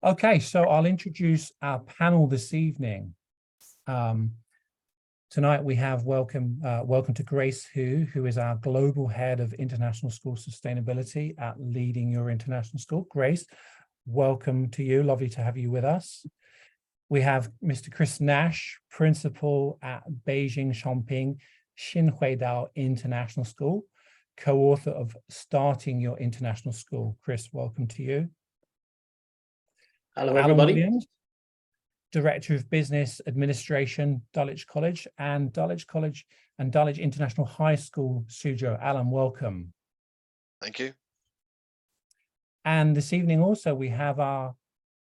Okay, so I'll introduce our panel this evening. Tonight we have welcome to Grace who is our Global Head of International School Sustainability at Leading Your International School. Grace, welcome to you. Lovely to have you with us. We have Mr. Chris Nash, Principal at Beijing Chongping Xinhuidao International School, co-author of Starting Your International School. Chris, welcome to you. Hello, everybody. Alan Williams, Director of Business Administration, Dulwich College and Dulwich International High School, Suzhou. Alan, welcome. Thank you. And this evening also we have our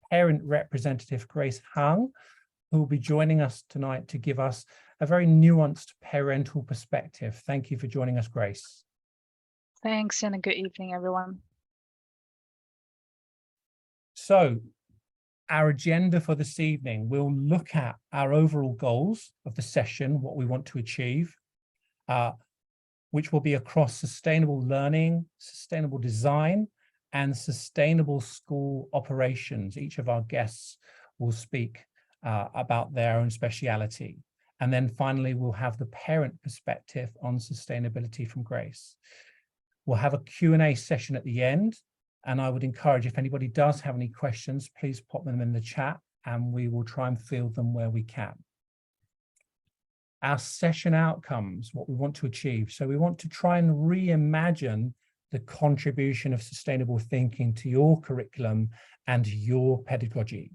parent representative, Grace Hung, who will be joining us tonight to give us a very nuanced parental perspective. Thank you for joining us, Grace. Thanks, and a good evening, everyone. So, our agenda for this evening, we'll look at our overall goals of the session, what we want to achieve, which will be across sustainable learning, sustainable design, and sustainable school operations. Each of our guests will speak about their own speciality. And then finally, we'll have the parent perspective on sustainability from Grace. We'll have a Q&A session at the end. And I would encourage, if anybody does have any questions, please pop them in the chat and we will try and field them where we can. Our session outcomes, what we want to achieve. So we want to try and reimagine the contribution of sustainable thinking to your curriculum and your pedagogy.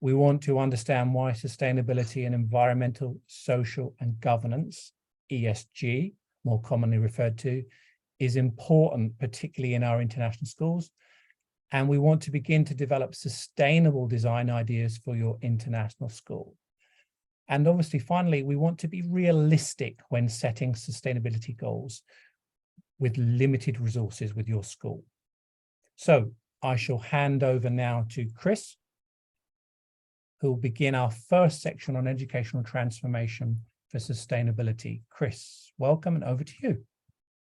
We want to understand why sustainability and environmental, social, and governance, ESG, more commonly referred to, is important, particularly in our international schools. And we want to begin to develop sustainable design ideas for your international school. And obviously, finally, we want to be realistic when setting sustainability goals with limited resources with your school. So I shall hand over now to Chris, who will begin our first section on educational transformation for sustainability. Chris, welcome and over to you.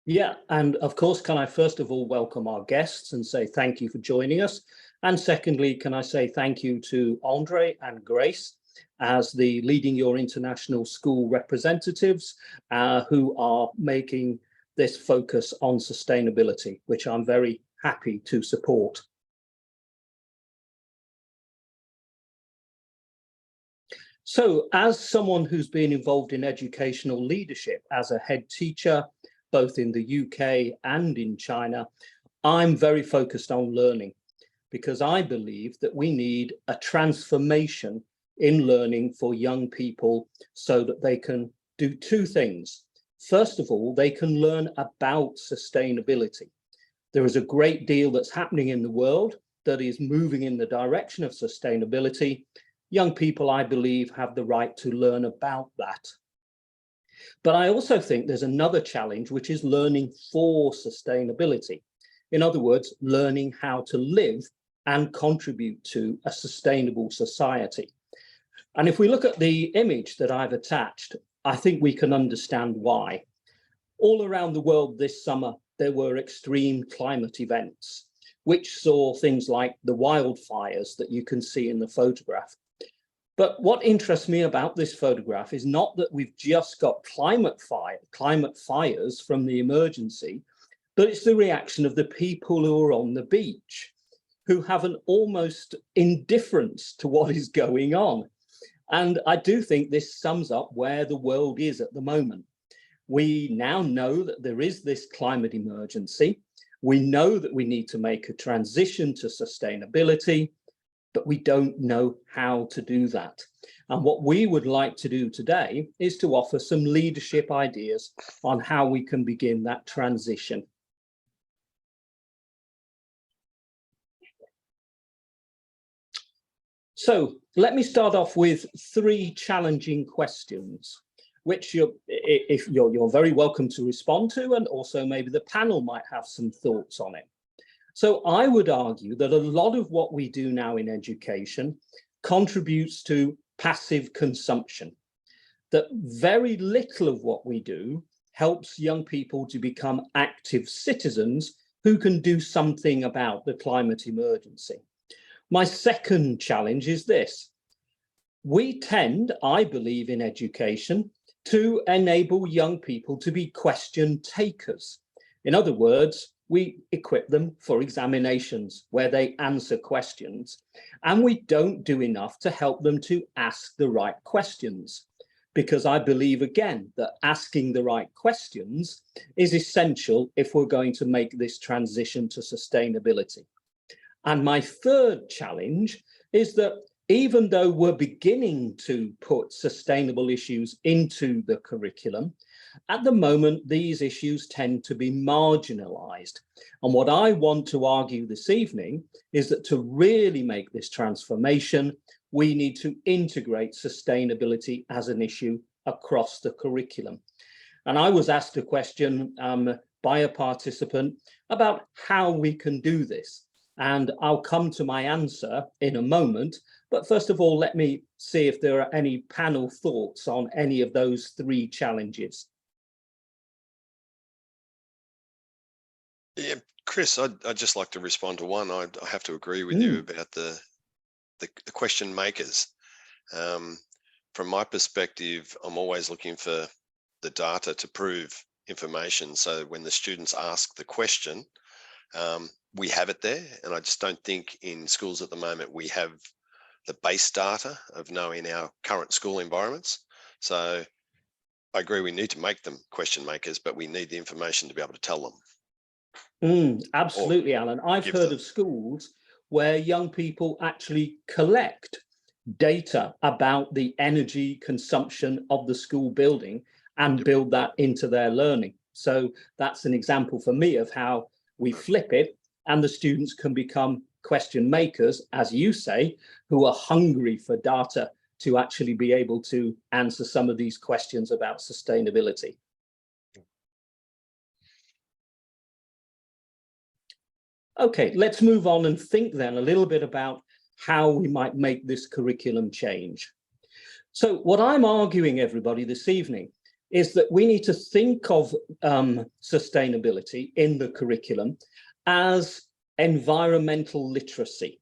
Yeah, and of course, can I first of all welcome our guests and say thank you for joining us. And secondly, can I say thank you to Andre and Grace as the Leading Your International School representatives who are making this focus on sustainability, which I'm very happy to support. So as someone who's been involved in educational leadership as a head teacher, both in the UK and in China, I'm very focused on learning because I believe that we need a transformation in learning for young people so that they can do two things. First of all, they can learn about sustainability. There is a great deal that's happening in the world that is moving in the direction of sustainability. Young people, I believe, have the right to learn about that. But I also think there's another challenge, which is learning for sustainability. In other words, learning how to live and contribute to a sustainable society. And if we look at the image that I've attached, I think we can understand why. All around the world this summer, there were extreme climate events, which saw things like the wildfires that you can see in the photograph. But what interests me about this photograph is not that we've just got climate fires from the emergency, but it's the reaction of the people who are on the beach, who have an almost indifference to what is going on. And I do think this sums up where the world is at the moment. We now know that there is this climate emergency. We know that we need to make a transition to sustainability, but we don't know how to do that. And what we would like to do today is to offer some leadership ideas on how we can begin that transition. So let me start off with three challenging questions, which you're very welcome to respond to, and also maybe the panel might have some thoughts on it. So I would argue that a lot of what we do now in education contributes to passive consumption, that very little of what we do helps young people to become active citizens who can do something about the climate emergency. My second challenge is this. We tend, I believe, in education to enable young people to be question takers. In other words, we equip them for examinations where they answer questions, and we don't do enough to help them to ask the right questions. Because I believe, again, that asking the right questions is essential if we're going to make this transition to sustainability. And my third challenge is that even though we're beginning to put sustainable issues into the curriculum, at the moment, these issues tend to be marginalized. And what I want to argue this evening is that to really make this transformation, we need to integrate sustainability as an issue across the curriculum. And I was asked a question by a participant about how we can do this. And I'll come to my answer in a moment. But first of all, let me see if there are any panel thoughts on any of those three challenges. Yeah, Chris, I'd just like to respond to one. I have to agree with you about the question makers. From my perspective, I'm always looking for the data to prove information. So when the students ask the question, we have it there. And I just don't think in schools at the moment we have the base data of knowing our current school environments. So I agree we need to make them question makers, but we need the information to be able to tell them. Absolutely, Alan. I've heard of schools where young people actually collect data about the energy consumption of the school building and build that into their learning. So that's an example for me of how we flip it and the students can become question makers, as you say, who are hungry for data to actually be able to answer some of these questions about sustainability. Okay, let's move on and think then a little bit about how we might make this curriculum change. So what I'm arguing, everybody, this evening is that we need to think of sustainability in the curriculum as environmental literacy.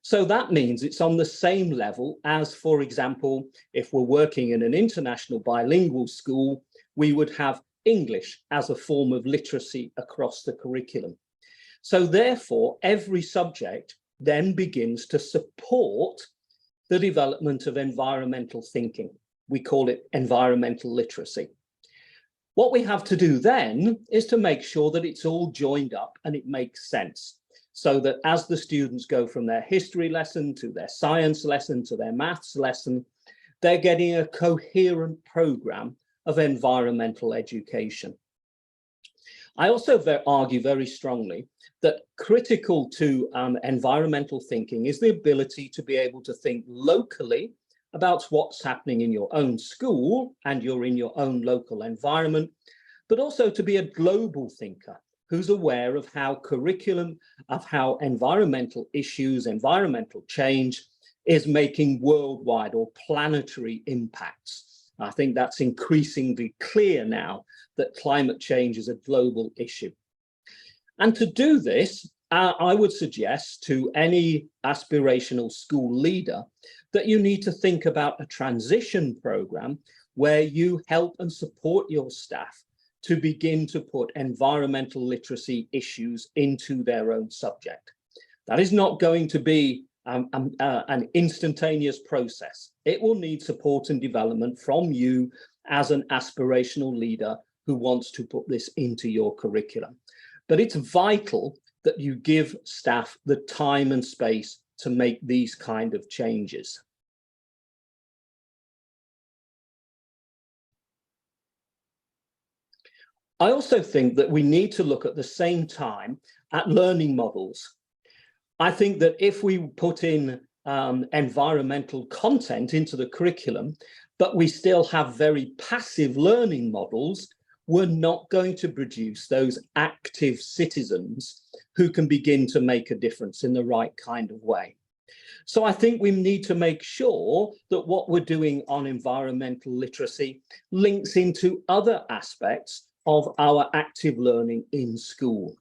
So that means it's on the same level as, for example, if we're working in an international bilingual school, we would have English as a form of literacy across the curriculum. So therefore, every subject then begins to support the development of environmental thinking. We call it environmental literacy. What we have to do then is to make sure that it's all joined up and it makes sense, so that as the students go from their history lesson to their science lesson to their maths lesson, they're getting a coherent program of environmental education. I also argue very strongly that critical to environmental thinking is the ability to be able to think locally about what's happening in your own school and you're in your own local environment, but also to be a global thinker who's aware of how curriculum, of how environmental issues, environmental change is making worldwide or planetary impacts. I think that's increasingly clear now that climate change is a global issue. And to do this, I would suggest to any aspirational school leader that you need to think about a transition program where you help and support your staff to begin to put environmental literacy issues into their own subject. That is not going to be an instantaneous process. It will need support and development from you as an aspirational leader who wants to put this into your curriculum. But it's vital that you give staff the time and space to make these kind of changes. I also think that we need to look at the same time at learning models. I think that if we put in environmental content into the curriculum, but we still have very passive learning models, we're not going to produce those active citizens who can begin to make a difference in the right kind of way. So I think we need to make sure that what we're doing on environmental literacy links into other aspects of our active learning in school.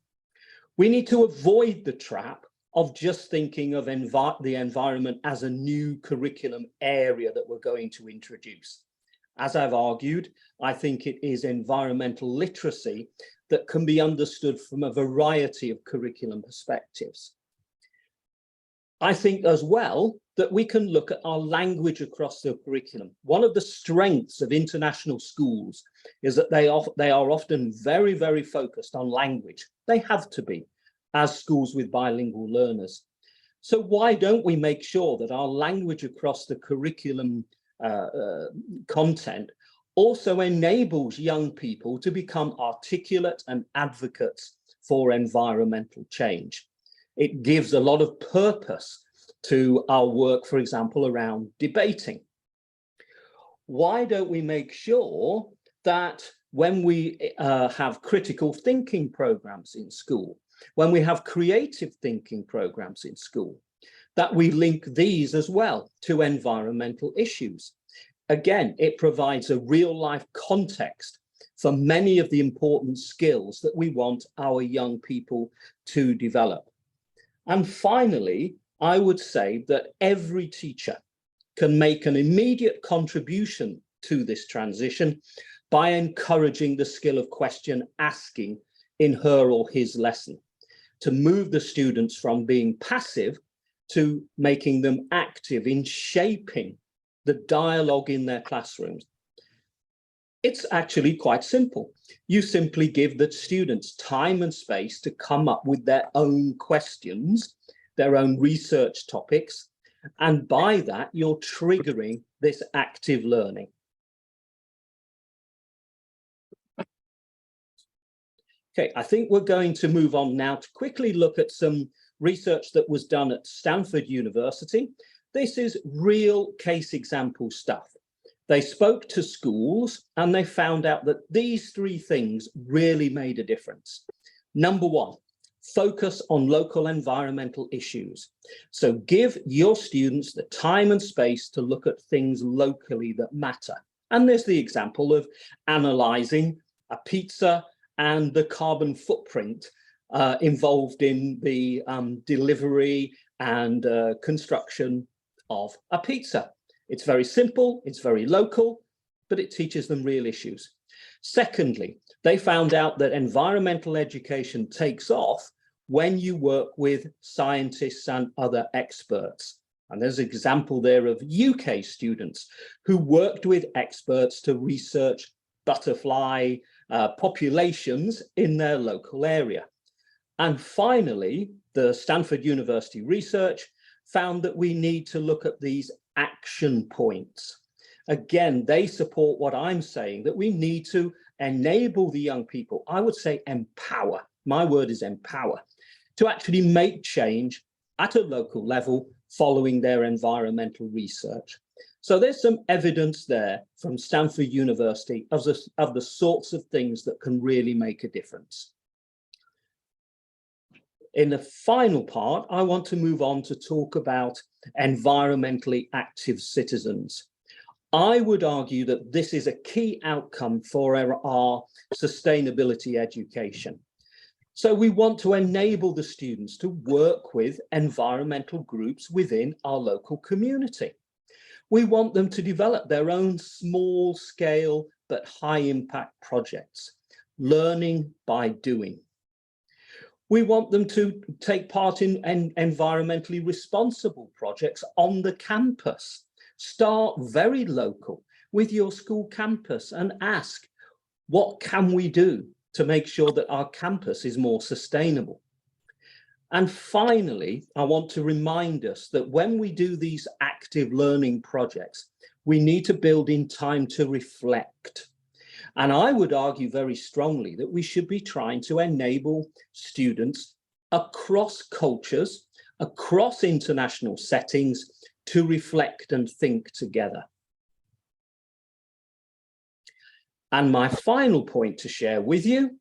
We need to avoid the trap of just thinking of the environment as a new curriculum area that we're going to introduce. As I've argued, I think it is environmental literacy that can be understood from a variety of curriculum perspectives. I think as well that we can look at our language across the curriculum. One of the strengths of international schools is that they are often very, very focused on language. They have to be, as schools with bilingual learners. So why don't we make sure that our language across the curriculum content also enables young people to become articulate and advocates for environmental change? It gives a lot of purpose to our work, for example, around debating. Why don't we make sure that when we have critical thinking programs in school, when we have creative thinking programs in school, that we link these as well to environmental issues? Again, it provides a real life context for many of the important skills that we want our young people to develop. And finally, I would say that every teacher can make an immediate contribution to this transition by encouraging the skill of question asking in her or his lesson, to move the students from being passive to making them active in shaping the dialogue in their classrooms. It's actually quite simple. You simply give the students time and space to come up with their own questions, their own research topics, and by that you're triggering this active learning. Okay, I think we're going to move on now to quickly look at some research that was done at Stanford University. This is real case example stuff. They spoke to schools and they found out that these three things really made a difference. Number one, focus on local environmental issues. So give your students the time and space to look at things locally that matter. And there's the example of analysing a pizza and the carbon footprint involved in the delivery and construction of a pizza. It's very simple, it's very local, but it teaches them real issues. Secondly, they found out that environmental education takes off when you work with scientists and other experts. And there's an example there of UK students who worked with experts to research butterfly populations in their local area. And finally, the Stanford University research found that we need to look at these action points. Again, they support what I'm saying, that we need to enable the young people, I would say empower, my word is empower, to actually make change at a local level following their environmental research. So there's some evidence there from Stanford University of the sorts of things that can really make a difference. In the final part, I want to move on to talk about environmentally active citizens. I would argue that this is a key outcome for our sustainability education. So we want to enable the students to work with environmental groups within our local community. We want them to develop their own small scale but high impact projects, learning by doing. We want them to take part in environmentally responsible projects on the campus. Start very local with your school campus and ask, what can we do to make sure that our campus is more sustainable? And finally, I want to remind us that when we do these active learning projects, we need to build in time to reflect. And I would argue very strongly that we should be trying to enable students across cultures, across international settings, to reflect and think together. And my final point to share with you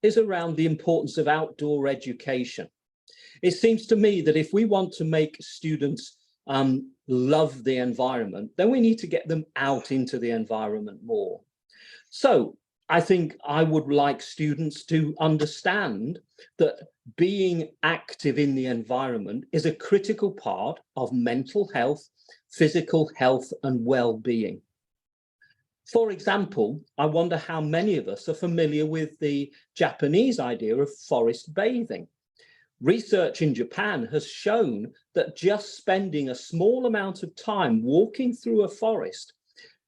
is around the importance of outdoor education. It seems to me that if we want to make students love the environment, then we need to get them out into the environment more. So I think I would like students to understand that being active in the environment is a critical part of mental health, physical health, and well-being. For example, I wonder how many of us are familiar with the Japanese idea of forest bathing. Research in Japan has shown that just spending a small amount of time walking through a forest,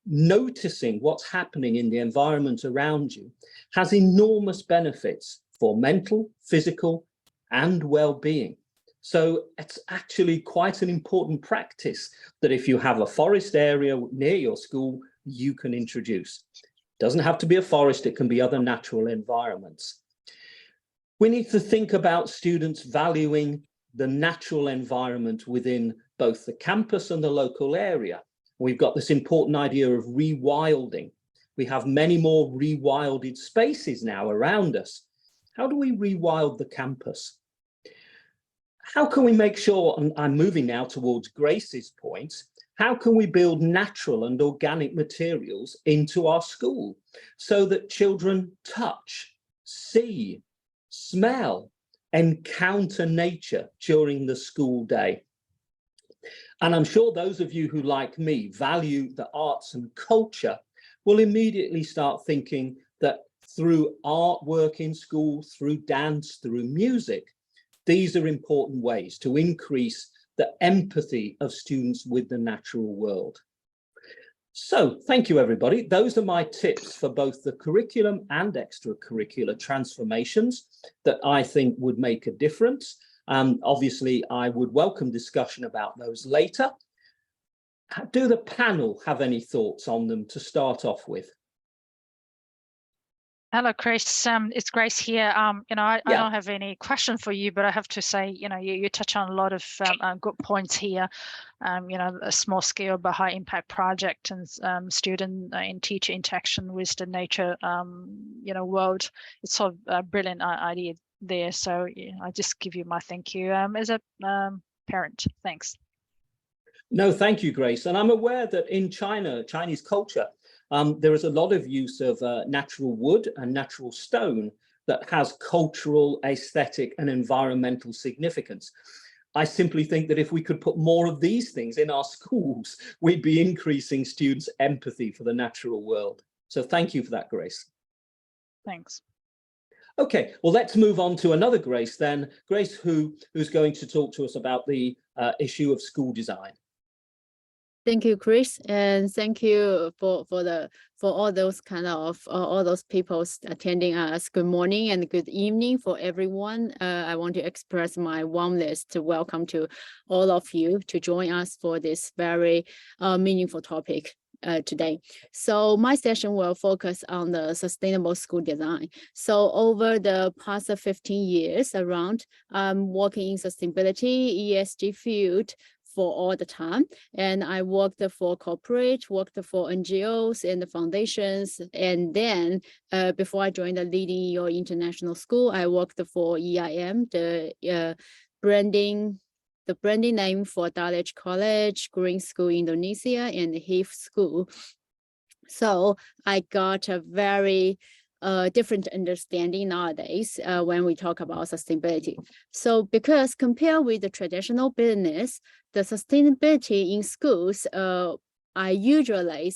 noticing what's happening in the environment around you, has enormous benefits for mental, physical, and well-being. So it's actually quite an important practice that if you have a forest area near your school, you can introduce. It doesn't have to be a forest, it can be other natural environments. We need to think about students valuing the natural environment within both the campus and the local area. We've got this important idea of rewilding. We have many more rewilded spaces now around us. How do we rewild the campus? How can we make sure, and I'm moving now towards Grace's point, how can we build natural and organic materials into our school so that children touch, see, smell, encounter nature during the school day? And I'm sure those of you who, like me, value the arts and culture will immediately start thinking that through artwork in school, through dance, through music, these are important ways to increase the empathy of students with the natural world. So thank you, everybody. Those are my tips for both the curriculum and extracurricular transformations that I think would make a difference. Obviously, I would welcome discussion about those later. Do the panel have any thoughts on them to start off with? Hello, Chris. It's Grace here. I don't have any question for you, but I have to say, you touch on a lot of good points here. A small scale but high impact project and student and teacher interaction with the nature, world. It's sort of a brilliant idea there. So I just give you my thank you as a parent. Thanks. No, thank you, Grace. And I'm aware that in China, Chinese culture, there is a lot of use of natural wood and natural stone that has cultural, aesthetic, and environmental significance. I simply think that if we could put more of these things in our schools, we'd be increasing students' empathy for the natural world. So thank you for that, Grace. Thanks. Okay, well, let's move on to another Grace then. Grace, who's going to talk to us about the issue of school design. Thank you, Chris, and thank you for all those all those people attending us. Good morning and good evening for everyone. I want to express my warmest welcome to all of you to join us for this very meaningful topic today. So my session will focus on the sustainable school design. So over the past 15 years around, I'm working in sustainability, ESG field for all the time. And I worked for corporate, worked for NGOs and the foundations. And then before I joined the leading your international school, I worked for EIM, the branding name for Dulwich College, Green School Indonesia, and Heath School. So I got a very different understanding nowadays when we talk about sustainability. So because compared with the traditional business, the sustainability in schools, I usually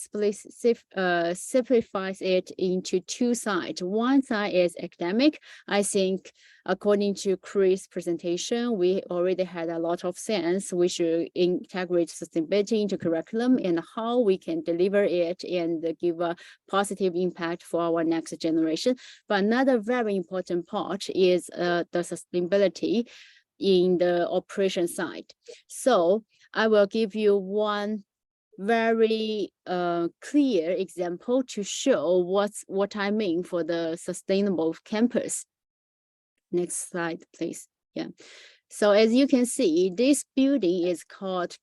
simplifies it into two sides. One side is academic. I think according to Chris' presentation, we already had a lot of sense. We should integrate sustainability into curriculum and how we can deliver it and give a positive impact for our next generation. But another very important part is the sustainability in the operation side. So I will give you one very clear example to show what I mean for the sustainable campus. Next slide, please. Yeah. So as you can see, this building is called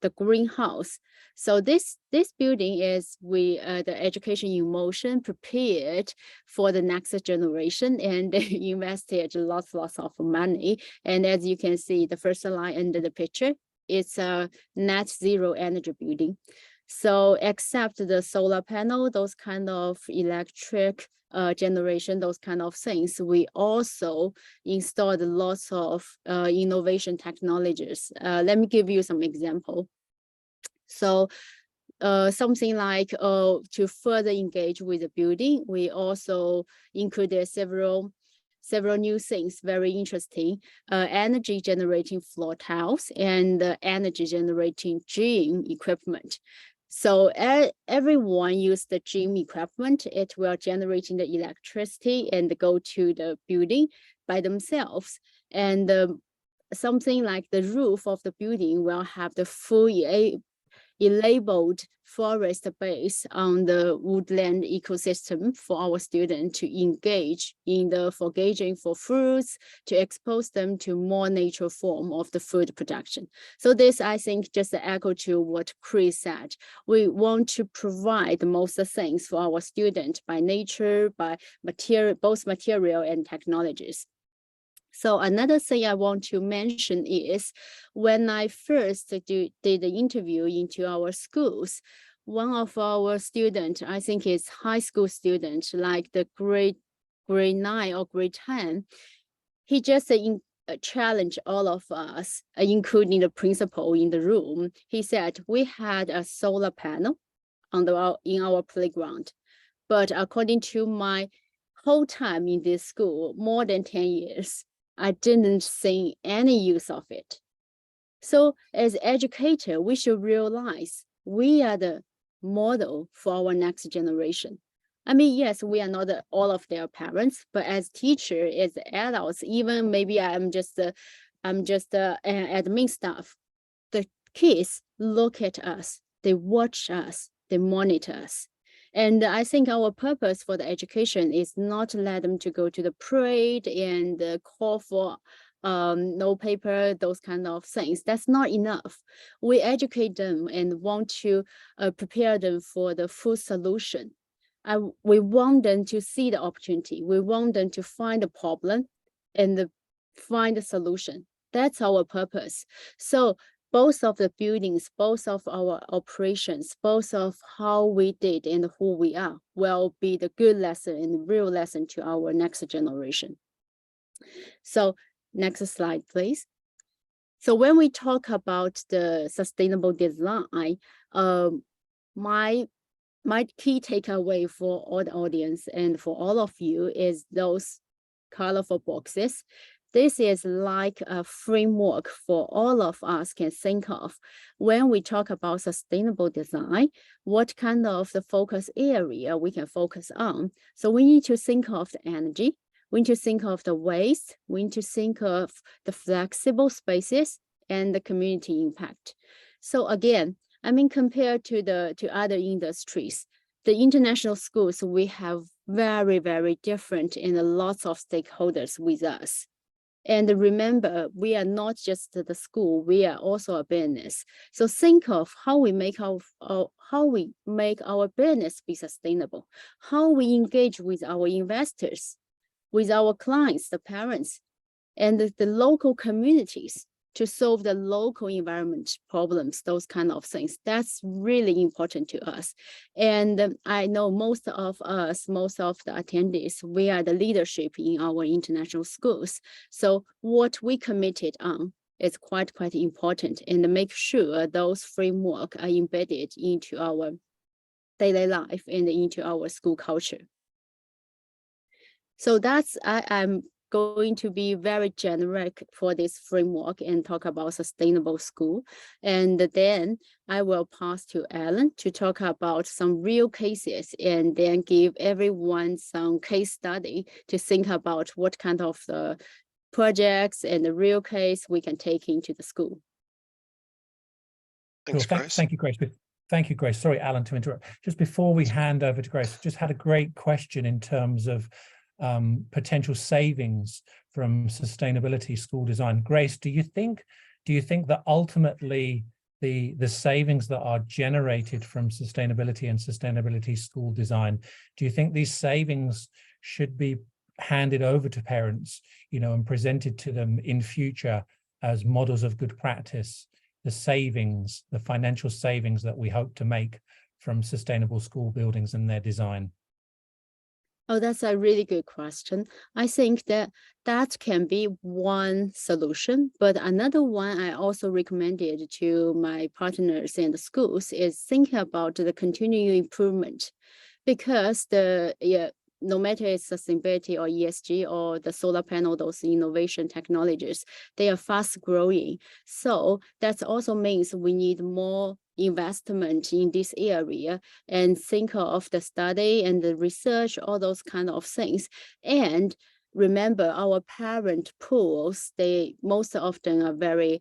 the greenhouse. So this building is the education in motion prepared for the next generation, and they invested lots of money. And as you can see, the first line under the picture, it's a net zero energy building. So except the solar panel, those kind of electric generation, those kind of things, we also installed lots of innovation technologies. Let me give you some example. So something like to further engage with the building, we also included several new things, very interesting, energy generating floor tiles and energy generating gym equipment. So everyone use the gym equipment, it will generate the electricity and go to the building by themselves. And something like the roof of the building will have the full labeled forest base on the woodland ecosystem for our students to engage in the foraging for fruits, to expose them to more natural form of the food production. So this, I think, just echo to what Chris said. We want to provide the most things for our students by nature, by material, both material and technologies. So another thing I want to mention is when I first did the interview into our schools, one of our students, I think it's high school student, like the grade 9 or grade 10, he just challenged all of us, including the principal in the room. He said, we had a solar panel in our playground, but according to my whole time in this school, more than 10 years, I didn't see any use of it. So as educator, we should realize we are the model for our next generation. I mean, yes, we are not all of their parents, but as teacher, as adults, even maybe I'm just an admin staff, the kids look at us, they watch us, they monitor us. And I think our purpose for the education is not to let them to go to the parade and call for no paper, those kind of things. That's not enough. We educate them and want to prepare them for the full solution. We want them to see the opportunity. We want them to find the problem and find the solution. That's our purpose. So both of the buildings, both of our operations, both of how we did and who we are will be the good lesson and real lesson to our next generation. So next slide, please. So when we talk about the sustainable design, my key takeaway for all the audience and for all of you is those colorful boxes. This is like a framework for all of us can think of when we talk about sustainable design, what kind of the focus area we can focus on. So we need to think of the energy, we need to think of the waste, we need to think of the flexible spaces and the community impact. So again, I mean, compared to other industries, the international schools, we have very, very different and lots of stakeholders with us. And remember, we are not just the school, we are also a business. So think of how we make our business be sustainable, how we engage with our investors, with our clients, the parents, and the local communities to solve the local environment problems, those kind of things. That's really important to us. And I know most of us, most of the attendees, we are the leadership in our international schools. So what we committed on is quite important, and make sure those frameworks are embedded into our daily life and into our school culture. So that's, I'm going to be very generic for this framework and talk about sustainable school. And then I will pass to Alan to talk about some real cases and then give everyone some case study to think about what kind of the projects and the real case we can take into the school. Thanks, Sure. Grace. Thank you, Grace. Thank you, Grace. Sorry, Alan, to interrupt. Just before we hand over to Grace, just had a great question in terms of potential savings from sustainability school design. Grace, do you think that ultimately the savings that are generated from sustainability and sustainability school design, do you think these savings should be handed over to parents, you know, and presented to them in future as models of good practice, the savings, the financial savings that we hope to make from sustainable school buildings and their design? Oh, that's a really good question. I think that can be one solution, but another one I also recommended to my partners and schools is thinking about the continuing improvement, because no matter it's sustainability or ESG or the solar panel, those innovation technologies, they are fast growing. So that also means we need more investment in this area and think of the study and the research, all those kind of things. And remember, our parent pools, they most often are very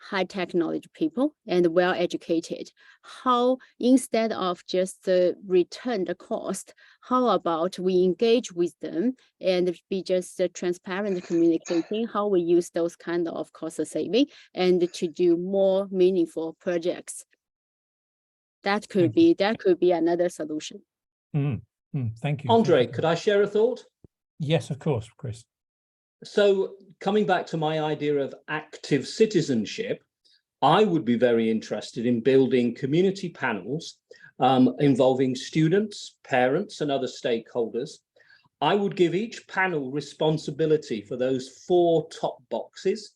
high technology people and well educated. How, instead of just return the cost, how about we engage with them and be just transparent communicating how we use those kind of cost saving and to do more meaningful projects. That could be another solution. Thank you. Andre, could I share a thought? Yes, of course, Chris. So coming back to my idea of active citizenship, I would be very interested in building community panels involving students, parents, and other stakeholders. I would give each panel responsibility for those 4 top boxes: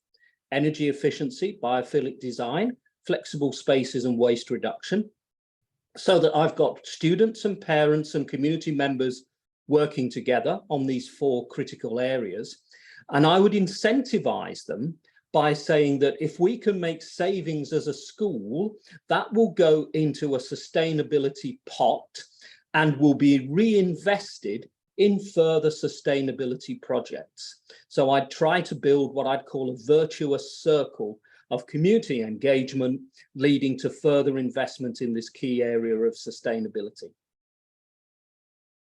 energy efficiency, biophilic design, flexible spaces, and waste reduction, so that I've got students and parents and community members working together on these 4 critical areas. And I would incentivize them by saying that if we can make savings as a school, that will go into a sustainability pot and will be reinvested in further sustainability projects. So I'd try to build what I'd call a virtuous circle of community engagement, leading to further investment in this key area of sustainability.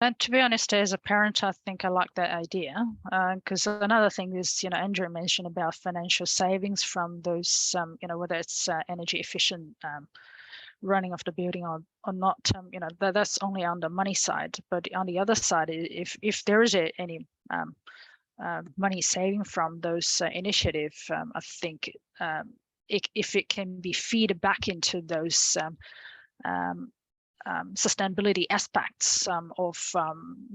And to be honest, as a parent, I think I like that idea, because another thing is, Andrew mentioned about financial savings from those, whether it's energy efficient running of the building or not, that's only on the money side. But on the other side, if there is any money saving from those initiatives, I think if it can be fed back into those sustainability aspects of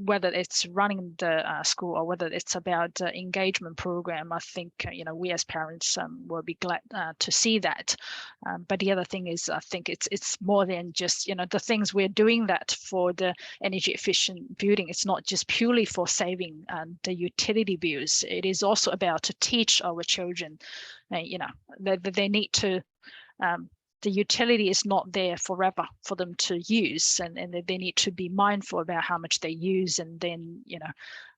whether it's running the school or whether it's about engagement program, I think we as parents will be glad to see that. But the other thing is, I think it's more than just the things we're doing that for the energy efficient building. It's not just purely for saving the utility bills. It is also about to teach our children, that they need to. The utility is not there forever for them to use, and they need to be mindful about how much they use, and then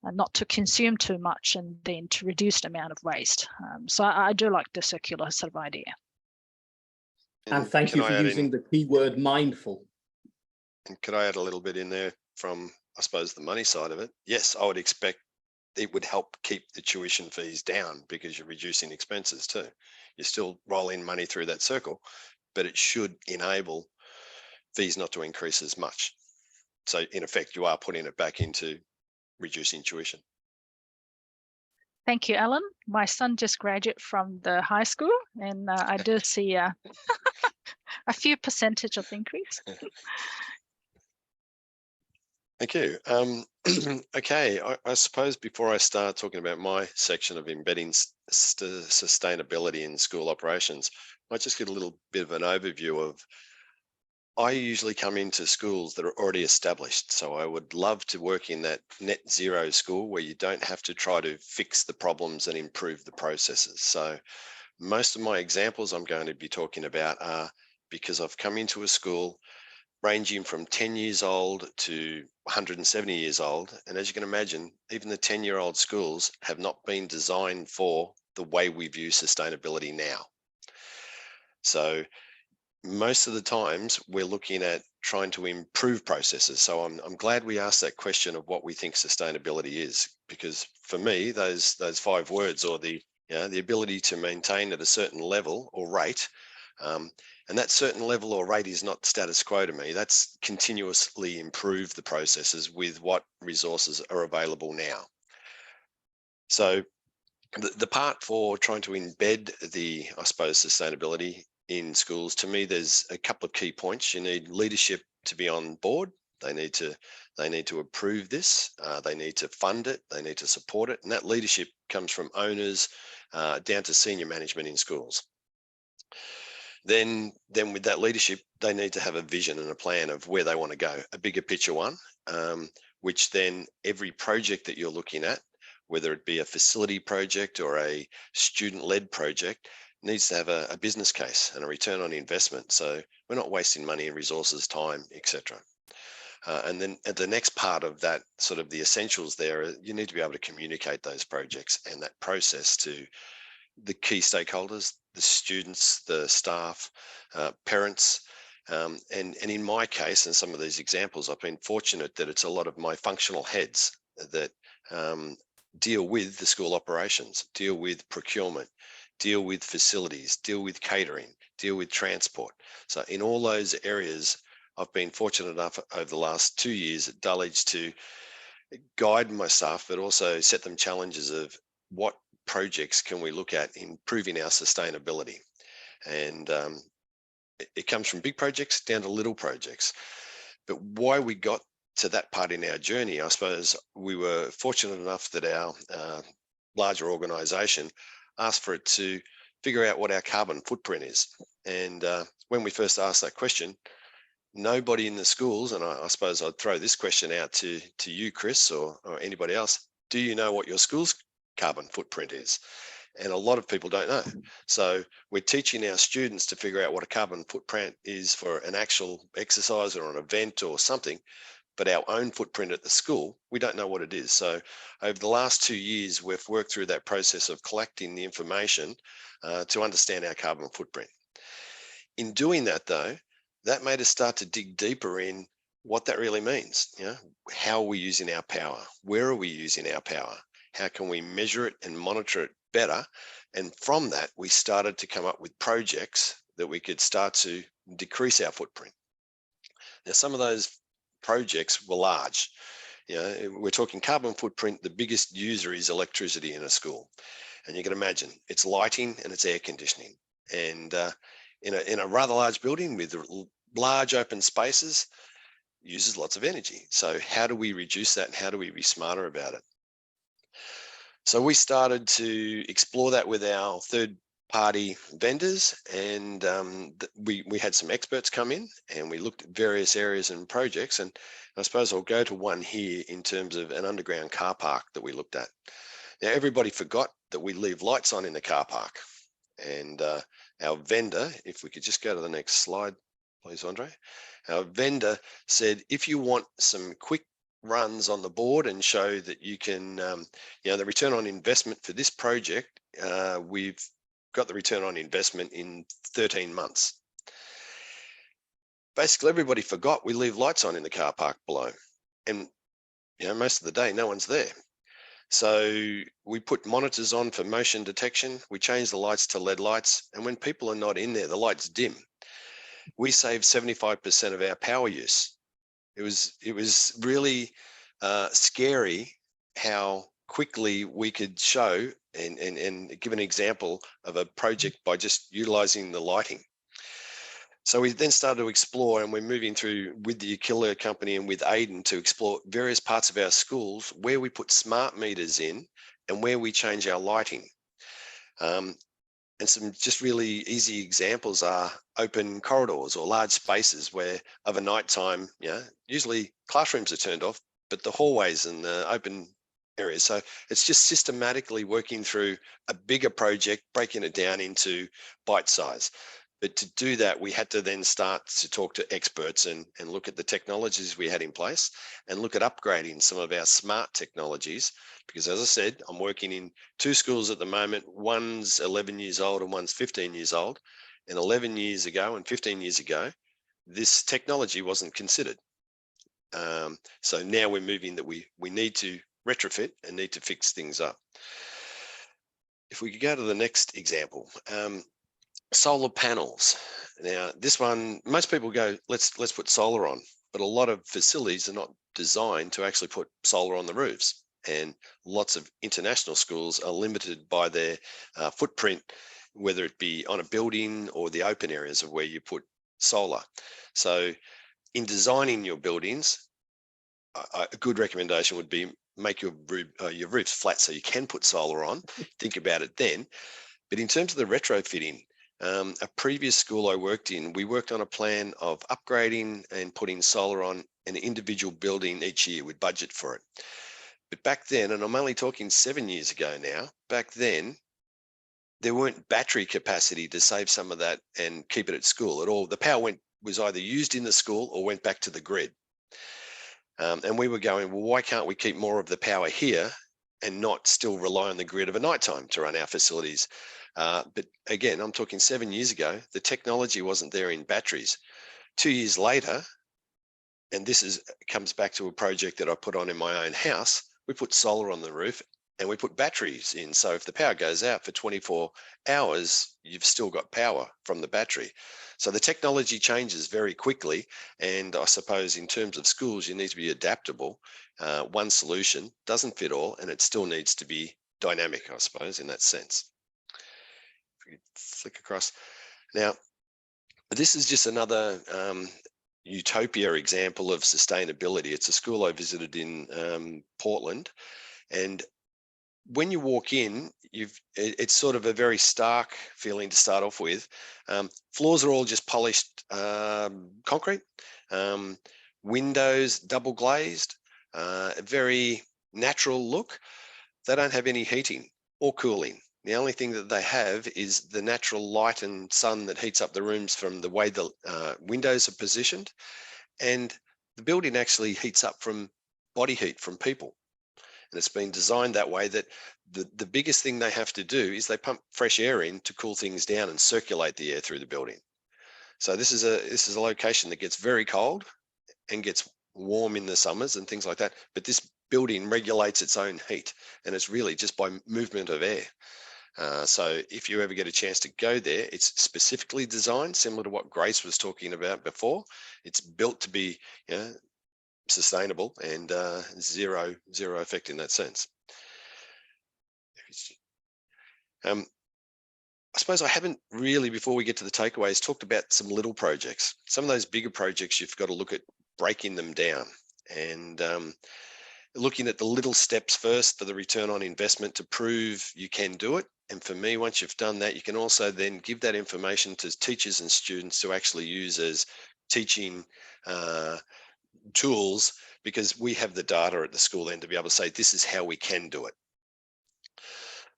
not to consume too much, and then to reduce the amount of waste. So I do like the circular sort of idea. And thank you for using the keyword mindful. And could I add a little bit in there from, I suppose, the money side of it? Yes, I would expect it would help keep the tuition fees down because you're reducing expenses too. You still roll in money through that circle, but it should enable fees not to increase as much. So in effect, you are putting it back into reducing tuition. Thank you, Alan. My son just graduated from the high school, and I do see a few percentage of increase. Thank you. Okay, I suppose before I start talking about my section of embedding sustainability in school operations, I might just get a little bit of an overview of, I usually come into schools that are already established. So I would love to work in that net zero school where you don't have to try to fix the problems and improve the processes. So most of my examples I'm going to be talking about are because I've come into a school ranging from 10 years old to 170 years old. And as you can imagine, even the 10-year-old schools have not been designed for the way we view sustainability now. So most of the times we're looking at trying to improve processes. So I'm glad we asked that question of what we think sustainability is, because for me, those 5 words, or the ability to maintain at a certain level or rate, and that certain level or rate is not status quo to me. That's continuously improve the processes with what resources are available now. So the part for trying to embed the, I suppose, sustainability in schools, to me, there's a couple of key points. You need leadership to be on board. They need to approve this. They need to fund it. They need to support it. And that leadership comes from owners down to senior management in schools. Then with that leadership, they need to have a vision and a plan of where they want to go, a bigger picture one, which then every project that you're looking at, whether it be a facility project or a student-led project, needs to have a business case and a return on investment. So we're not wasting money and resources, time, etc. And then at the next part of that, sort of the essentials there, you need to be able to communicate those projects and that process to the key stakeholders, the students, the staff, parents. And in my case, and some of these examples, I've been fortunate that it's a lot of my functional heads that deal with the school operations, deal with procurement, deal with facilities, deal with catering, deal with transport. So in all those areas, I've been fortunate enough over the last 2 years at Dulwich to guide my staff, but also set them challenges of what projects can we look at improving our sustainability. And it comes from big projects down to little projects. But why we got to that part in our journey, I suppose we were fortunate enough that our larger organization asked for it to figure out what our carbon footprint is. And when we first asked that question, nobody in the schools, and I suppose I'd throw this question out to you, Chris, or anybody else, do you know what your school's carbon footprint is? And a lot of people don't know. So we're teaching our students to figure out what a carbon footprint is for an actual exercise or an event or something, but our own footprint at the school, we don't know what it is. So over the last 2 years, we've worked through that process of collecting the information to understand our carbon footprint. In doing that, though, that made us start to dig deeper in what that really means. You know, how are we using our power? Where are we using our power? How can we measure it and monitor it better? And from that, we started to come up with projects that we could start to decrease our footprint. Now, some of those projects were large. You know, we're talking carbon footprint. The biggest user is electricity in a school. And you can imagine it's lighting and it's air conditioning. And in a rather large building with large open spaces, uses lots of energy. So how do we reduce that and how do we be smarter about it? So we started to explore that with our third-party vendors, and we had some experts come in and we looked at various areas and projects. And I suppose I'll go to one here in terms of an underground car park that we looked at. Now, everybody forgot that we leave lights on in the car park. And our vendor, if we could just go to the next slide, please, Andre. Our vendor said, if you want some quick runs on the board and show that you can, the return on investment for this project, we've got the return on investment in 13 months. Basically, everybody forgot we leave lights on in the car park below. And, most of the day, no one's there. So we put monitors on for motion detection. We change the lights to LED lights. And when people are not in there, the lights dim. We save 75% of our power use. It was really scary how quickly we could show and give an example of a project by just utilizing the lighting. So we then started to explore, and we're moving through with the Aquila company and with Aiden to explore various parts of our schools where we put smart meters in and where we change our lighting. And some just really easy examples are open corridors or large spaces where of a night time, usually classrooms are turned off, but the hallways and the open areas. So it's just systematically working through a bigger project, breaking it down into bite size. But to do that, we had to then start to talk to experts and look at the technologies we had in place and look at upgrading some of our smart technologies. Because as I said, I'm working in 2 schools at the moment. One's 11 years old and one's 15 years old. And 11 years ago and 15 years ago, this technology wasn't considered. So now we're moving that we need to retrofit and need to fix things up. If we could go to the next example. Solar panels. Now, this one, most people go, let's put solar on, but a lot of facilities are not designed to actually put solar on the roofs. And lots of international schools are limited by their footprint, whether it be on a building or the open areas of where you put solar. So in designing your buildings, a good recommendation would be make your roofs flat so you can put solar on. Think about it then. But in terms of the retrofitting, a previous school I worked in, we worked on a plan of upgrading and putting solar on an individual building each year. We'd budget for it. But back then, and I'm only talking 7 years ago now, back then, there weren't battery capacity to save some of that and keep it at school at all. The power was either used in the school or went back to the grid. And we were going, well, why can't we keep more of the power here and not still rely on the grid of a nighttime to run our facilities? But again, I'm talking 7 years ago, the technology wasn't there in batteries. 2 years later, and this comes back to a project that I put on in my own house, we put solar on the roof and we put batteries in. So if the power goes out for 24 hours, you've still got power from the battery. So the technology changes very quickly. And I suppose in terms of schools, you need to be adaptable. One solution doesn't fit all, and it still needs to be dynamic, I suppose, in that sense. If we flick across. Now, this is just another utopia example of sustainability. It's a school I visited in Portland. And when you walk in, it's sort of a very stark feeling to start off with. Floors are all just polished concrete, windows double glazed, a very natural look. They don't have any heating or cooling. The only thing that they have is the natural light and sun that heats up the rooms from the way the windows are positioned. And the building actually heats up from body heat from people. And it's been designed that way that the biggest thing they have to do is they pump fresh air in to cool things down and circulate the air through the building. So this is a location that gets very cold and gets warm in the summers and things like that. But this building regulates its own heat, and it's really just by movement of air. So if you ever get a chance to go there, it's specifically designed similar to what Grace was talking about before. It's built to be, sustainable and zero effect in that sense. I suppose I haven't really, before we get to the takeaways, talked about some little projects. Some of those bigger projects, you've got to look at breaking them down and looking at the little steps first for the return on investment to prove you can do it. And for me, once you've done that, you can also then give that information to teachers and students to actually use as teaching tools, because we have the data at the school then to be able to say, this is how we can do it.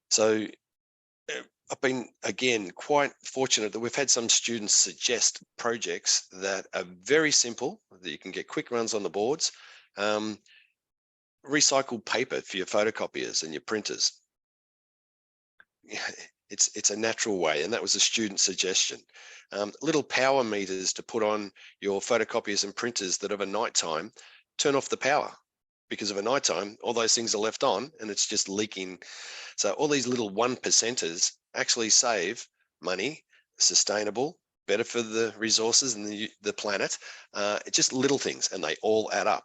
So I've been, again, quite fortunate that we've had some students suggest projects that are very simple, that you can get quick runs on the boards. Recycled paper for your photocopiers and your printers. It's a natural way, and that was a student suggestion. Little power meters to put on your photocopiers and printers that of a nighttime turn off the power, because of a nighttime all those things are left on and it's just leaking. So all these little 1%ers actually save money, sustainable, better for the resources and the planet. Just little things, and they all add up.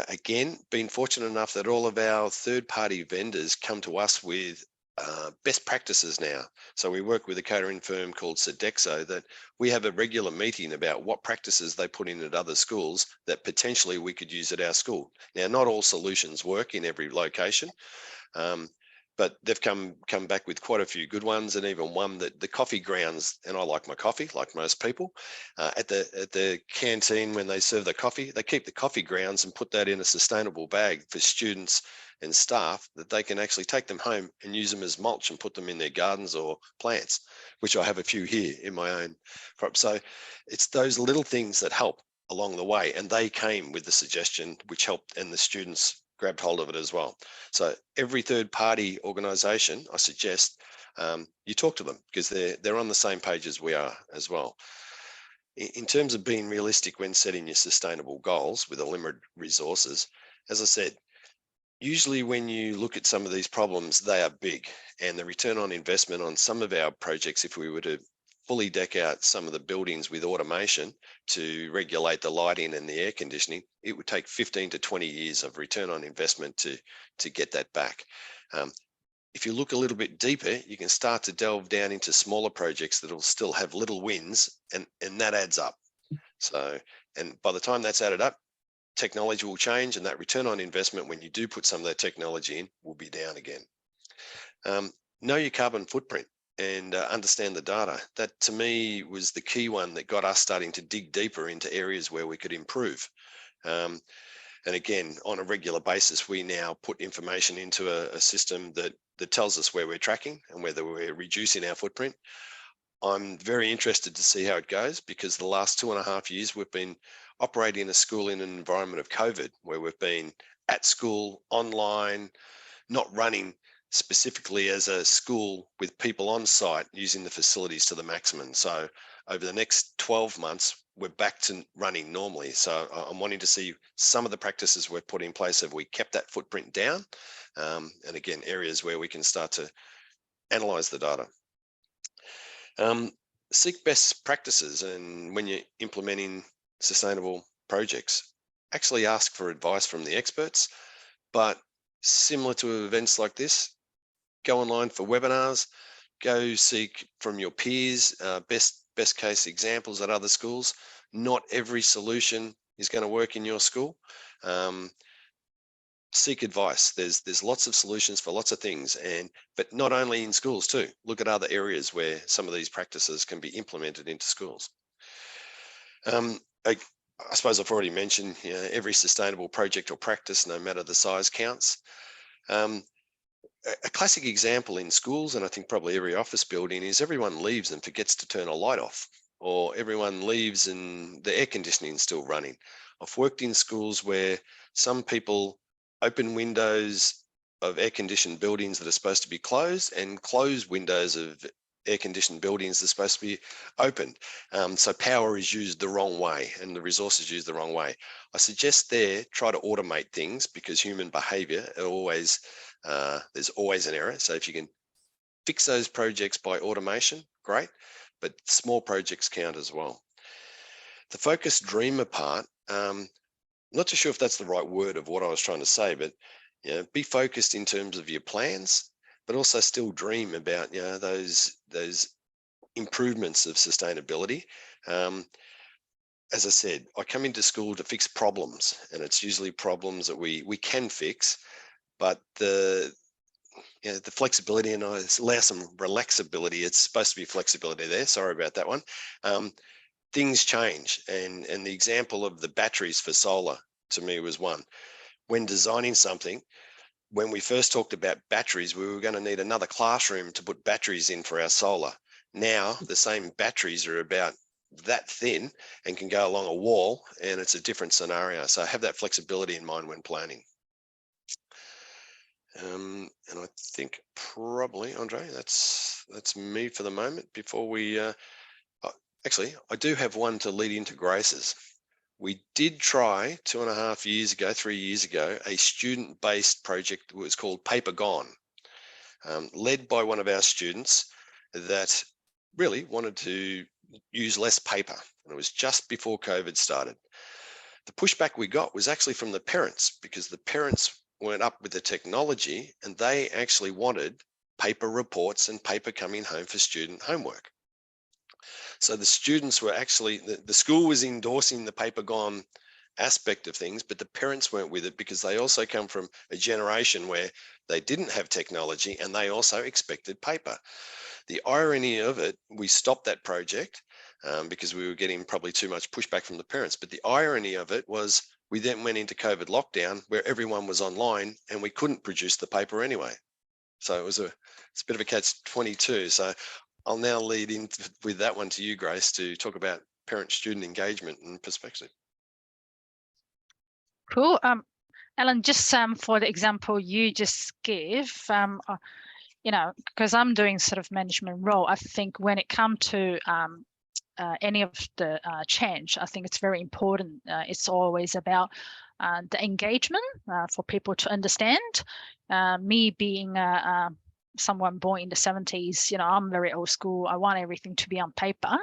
Again, been fortunate enough that all of our third-party vendors come to us with best practices now. So we work with a catering firm called Sodexo that we have a regular meeting about what practices they put in at other schools that potentially we could use at our school. Now, not all solutions work in every location, but they've come back with quite a few good ones, and even one that the coffee grounds, and I like my coffee like most people, at the canteen when they serve the coffee, they keep the coffee grounds and put that in a sustainable bag for students and staff that they can actually take them home and use them as mulch and put them in their gardens or plants, which I have a few here in my own crop. So it's those little things that help along the way, and they came with the suggestion which helped, and the students grabbed hold of it as well. So every third-party organisation, I suggest you talk to them, because they're on the same page as we are as well. In terms of being realistic when setting your sustainable goals with a limited resources, as I said, usually when you look at some of these problems, they are big, and the return on investment on some of our projects, if we were to fully deck out some of the buildings with automation to regulate the lighting and the air conditioning, it would take 15 to 20 years of return on investment to get that back. If you look a little bit deeper, you can start to delve down into smaller projects that will still have little wins, and that adds up. So, and by the time that's added up, technology will change, and that return on investment when you do put some of that technology in will be down again. Know your carbon footprint and understand the data. That to me was the key one that got us starting to dig deeper into areas where we could improve. And again, on a regular basis, we now put information into a system that tells us where we're tracking and whether we're reducing our footprint. I'm very interested to see how it goes, because the last 2.5 years we've been operating a school in an environment of COVID, where we've been at school, online, not running specifically as a school with people on site using the facilities to the maximum. So over the next 12 months, we're back to running normally. So I'm wanting to see some of the practices we've put in place. Have we kept that footprint down? And again, areas where we can start to analyze the data. Seek best practices, and when you're implementing sustainable projects, actually ask for advice from the experts. But similar to events like this, go online for webinars, go seek from your peers best case examples at other schools. Not every solution is going to work in your school. Seek advice. There's lots of solutions for lots of things, but not only in schools too. Look at other areas where some of these practices can be implemented into schools. I suppose I've already mentioned, every sustainable project or practice, no matter the size, counts. A classic example in schools, and I think probably every office building, is everyone leaves and forgets to turn a light off, or everyone leaves and the air conditioning is still running. I've worked in schools where some people open windows of air-conditioned buildings that are supposed to be closed, and close windows of air-conditioned buildings that are supposed to be opened. So power is used the wrong way and the resources used the wrong way. I suggest there, try to automate things, because human behavior, there's always an error. So if you can fix those projects by automation, great, but small projects count as well. The focused dreamer part, not too sure if that's the right word of what I was trying to say, but be focused in terms of your plans, but also still dream about those improvements of sustainability. As I said, I come into school to fix problems, and it's usually problems that we can fix, but the flexibility, and I allow some relaxability. It's supposed to be flexibility there. Sorry about that one. Things change, and the example of the batteries for solar to me was one. When designing something, when we first talked about batteries, we were going to need another classroom to put batteries in for our solar. Now the same batteries are about that thin and can go along a wall, and it's a different scenario. So have that flexibility in mind when planning. And I think probably, Andre, that's me for the moment. Before we actually, I do have one to lead into Grace's. We did try 3 years ago, a student-based project that was called Paper Gone, led by one of our students that really wanted to use less paper. And it was just before COVID started. The pushback we got was actually from the parents, because the parents weren't up with the technology, and they actually wanted paper reports and paper coming home for student homework. So the students were actually, the school was endorsing the Paper Gone aspect of things, but the parents weren't with it, because they also come from a generation where they didn't have technology and they also expected paper. The irony of it, we stopped that project because we were getting probably too much pushback from the parents. But the irony of it was we then went into COVID lockdown where everyone was online and we couldn't produce the paper anyway. So it's a bit of a catch-22. So I'll now lead in with that one to you, Grace, to talk about parent-student engagement and perspective. Cool. Alan, just for the example you just gave, because I'm doing sort of management role, I think when it comes to any of the change, I think it's very important. It's always about the engagement for people to understand. Me being someone born in the 70s, I'm very old school. I want everything to be on paper,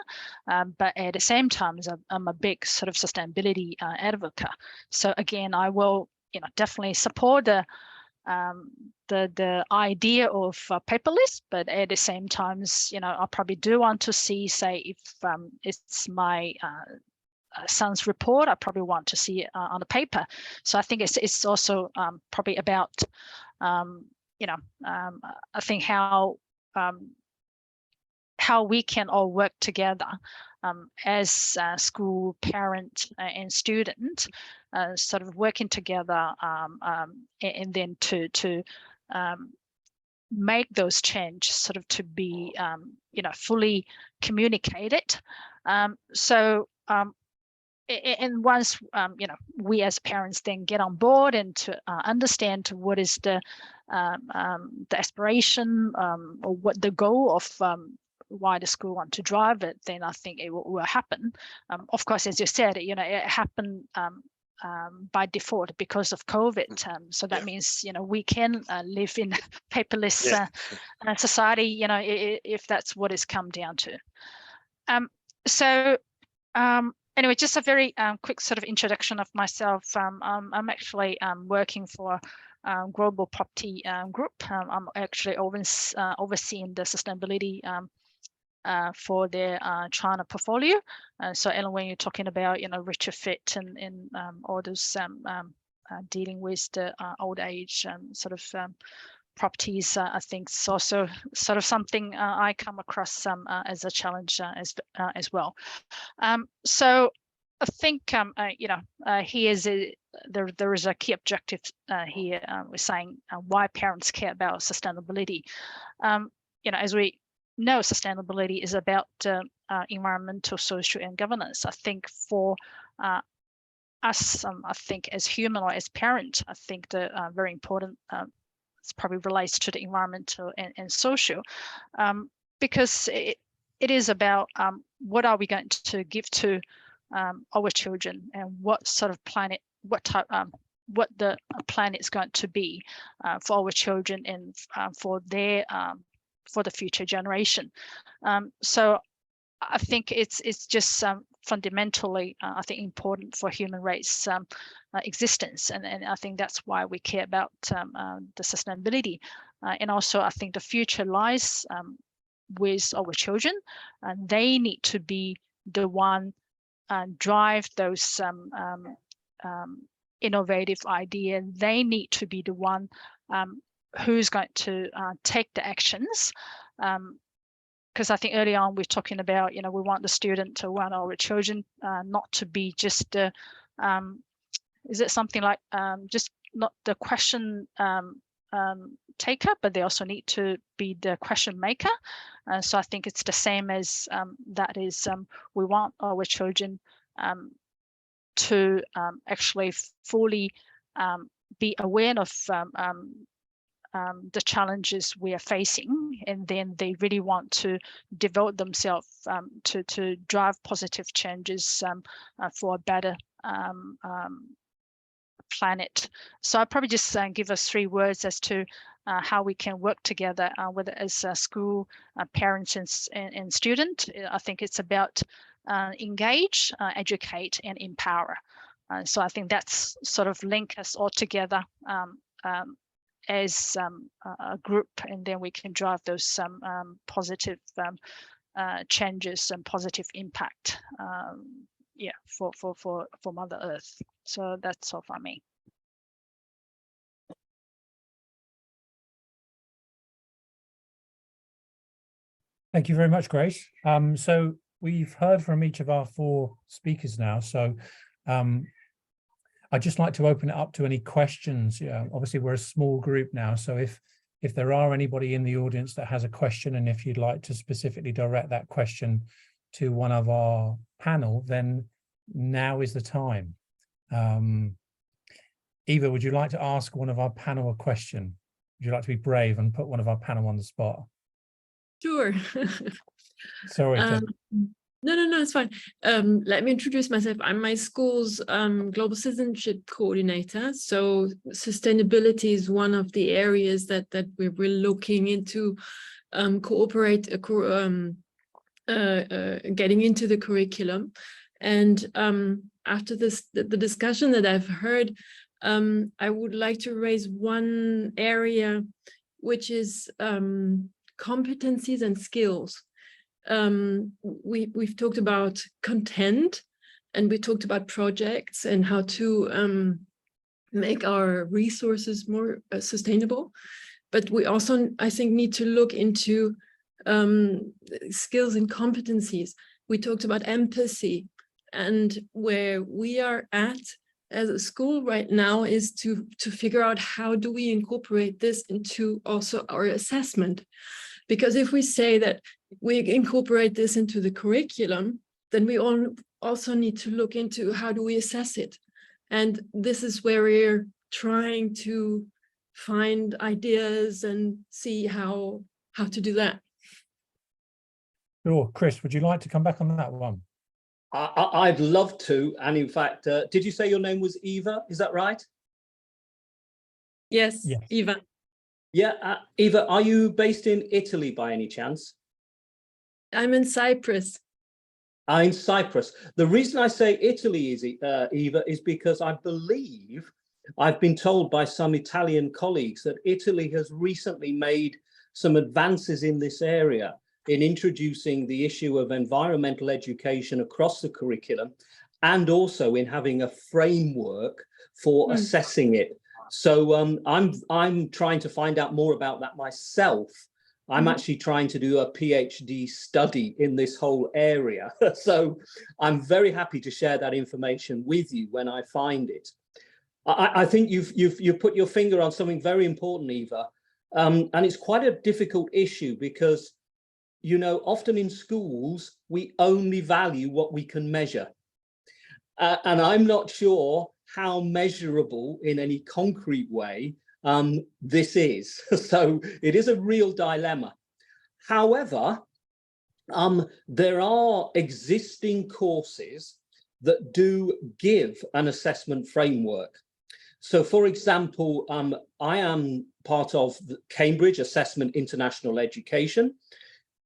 but at the same time, I'm a big sort of sustainability advocate. So again, I will, definitely support the idea of paperless, but at the same time, I probably do want to see, say, if it's my son's report, I probably want to see it on the paper. So I think it's also probably about, you know, I think how we can all work together as school, parent, and student, sort of working together, and then to make those changes sort of to be, you know, fully communicated. So and once you know, we as parents then get on board and to understand what is the aspiration, or what the goal of why the school want to drive it, then I think it will happen. Of course, as you said, you know, it happened by default because of COVID. So that means, you know, we can live in paperless society, you know, if that's what it's come down to. So anyway, just a very quick sort of introduction of myself. I'm actually working for Global Property Group. I'm actually overseeing the sustainability for their China portfolio. So Ellen, when you're talking about, you know, retrofit and all those dealing with the old age sort of properties, I think it's also sort of something I come across as a challenge as well. So I think you know, there is a key objective here. We're saying why parents care about sustainability. You know, as we know, sustainability is about environmental, social, and governance. I think for us, I think as human or as parent, I think the very important, it probably relates to the environmental and social, because it is about what are we going to give to our children, and what sort of planet, what type, what the planet is going to be for our children and for their for the future generation. So I think it's just fundamentally, I think, important for human race existence, and I think that's why we care about the sustainability. And also, I think the future lies with our children, and they need to be the one drive those innovative ideas. They need to be the one who's going to take the actions. Because I think early on we're talking about, you know, we want the student to want our children not to be just is it something like just not the question taker, but they also need to be the question maker. So I think it's the same as that is we want our children to actually fully be aware of the challenges we are facing, and then they really want to devote themselves to drive positive changes for a better planet. So I'll probably just give us 3 words as to how we can work together, whether as a school, parents, and student. I think it's about engage, educate, and empower. So I think that's sort of link us all together as a group, and then we can drive those positive changes and positive impact, yeah, for Mother Earth. So that's all from me. Thank you very much, Grace. So we've heard from each of our 4 speakers now. So I'd just like to open it up to any questions. Yeah, obviously we're a small group now, so if there are anybody in the audience that has a question, and if you'd like to specifically direct that question to one of our panel, then now is the time. Eva, would you like to ask one of our panel a question? Would you like to be brave and put one of our panel on the spot? Sure. Sorry. No, it's fine. Let me introduce myself. I'm my school's global citizenship coordinator. So sustainability is one of the areas that we're looking into, getting into the curriculum. And after the discussion that I've heard, I would like to raise one area, which is competencies and skills. We've talked about content, and we talked about projects and how to make our resources more sustainable. But we also, I think, need to look into skills and competencies. We talked about empathy, and where we are at as a school right now is to figure out how do we incorporate this into also our assessment. Because if we say that we incorporate this into the curriculum, then we also need to look into how do we assess it. And this is where we're trying to find ideas and see how to do that. Sure. Chris, would you like to come back on that one? I'd love to. And in fact, did you say your name was Eva? Is that right? Yes, Eva. Yeah, Eva, are you based in Italy by any chance? I'm in Cyprus. In Cyprus. The reason I say Italy is Eva is because I believe I've been told by some Italian colleagues that Italy has recently made some advances in this area in introducing the issue of environmental education across the curriculum, and also in having a framework for assessing it. So I'm trying to find out more about that myself. I'm actually trying to do a PhD study in this whole area. So I'm very happy to share that information with you when I find it. I think you've put your finger on something very important, Eva, and it's quite a difficult issue because, you know, often in schools we only value what we can measure, and I'm not sure how measurable in any concrete way this is. So it is a real dilemma. However, there are existing courses that do give an assessment framework. So, for example, I am part of the Cambridge Assessment International Education.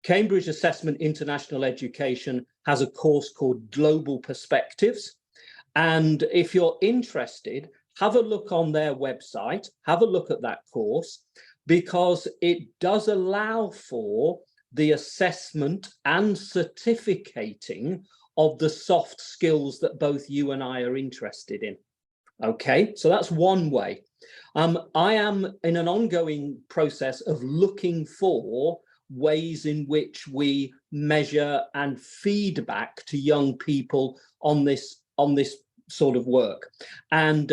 Cambridge Assessment International Education has a course called Global Perspectives. And if you're interested, have a look on their website, have a look at that course, because it does allow for the assessment and certificating of the soft skills that both you and I are interested in. Okay, so that's one way. I am in an ongoing process of looking for ways in which we measure and feedback to young people on this sort of work. And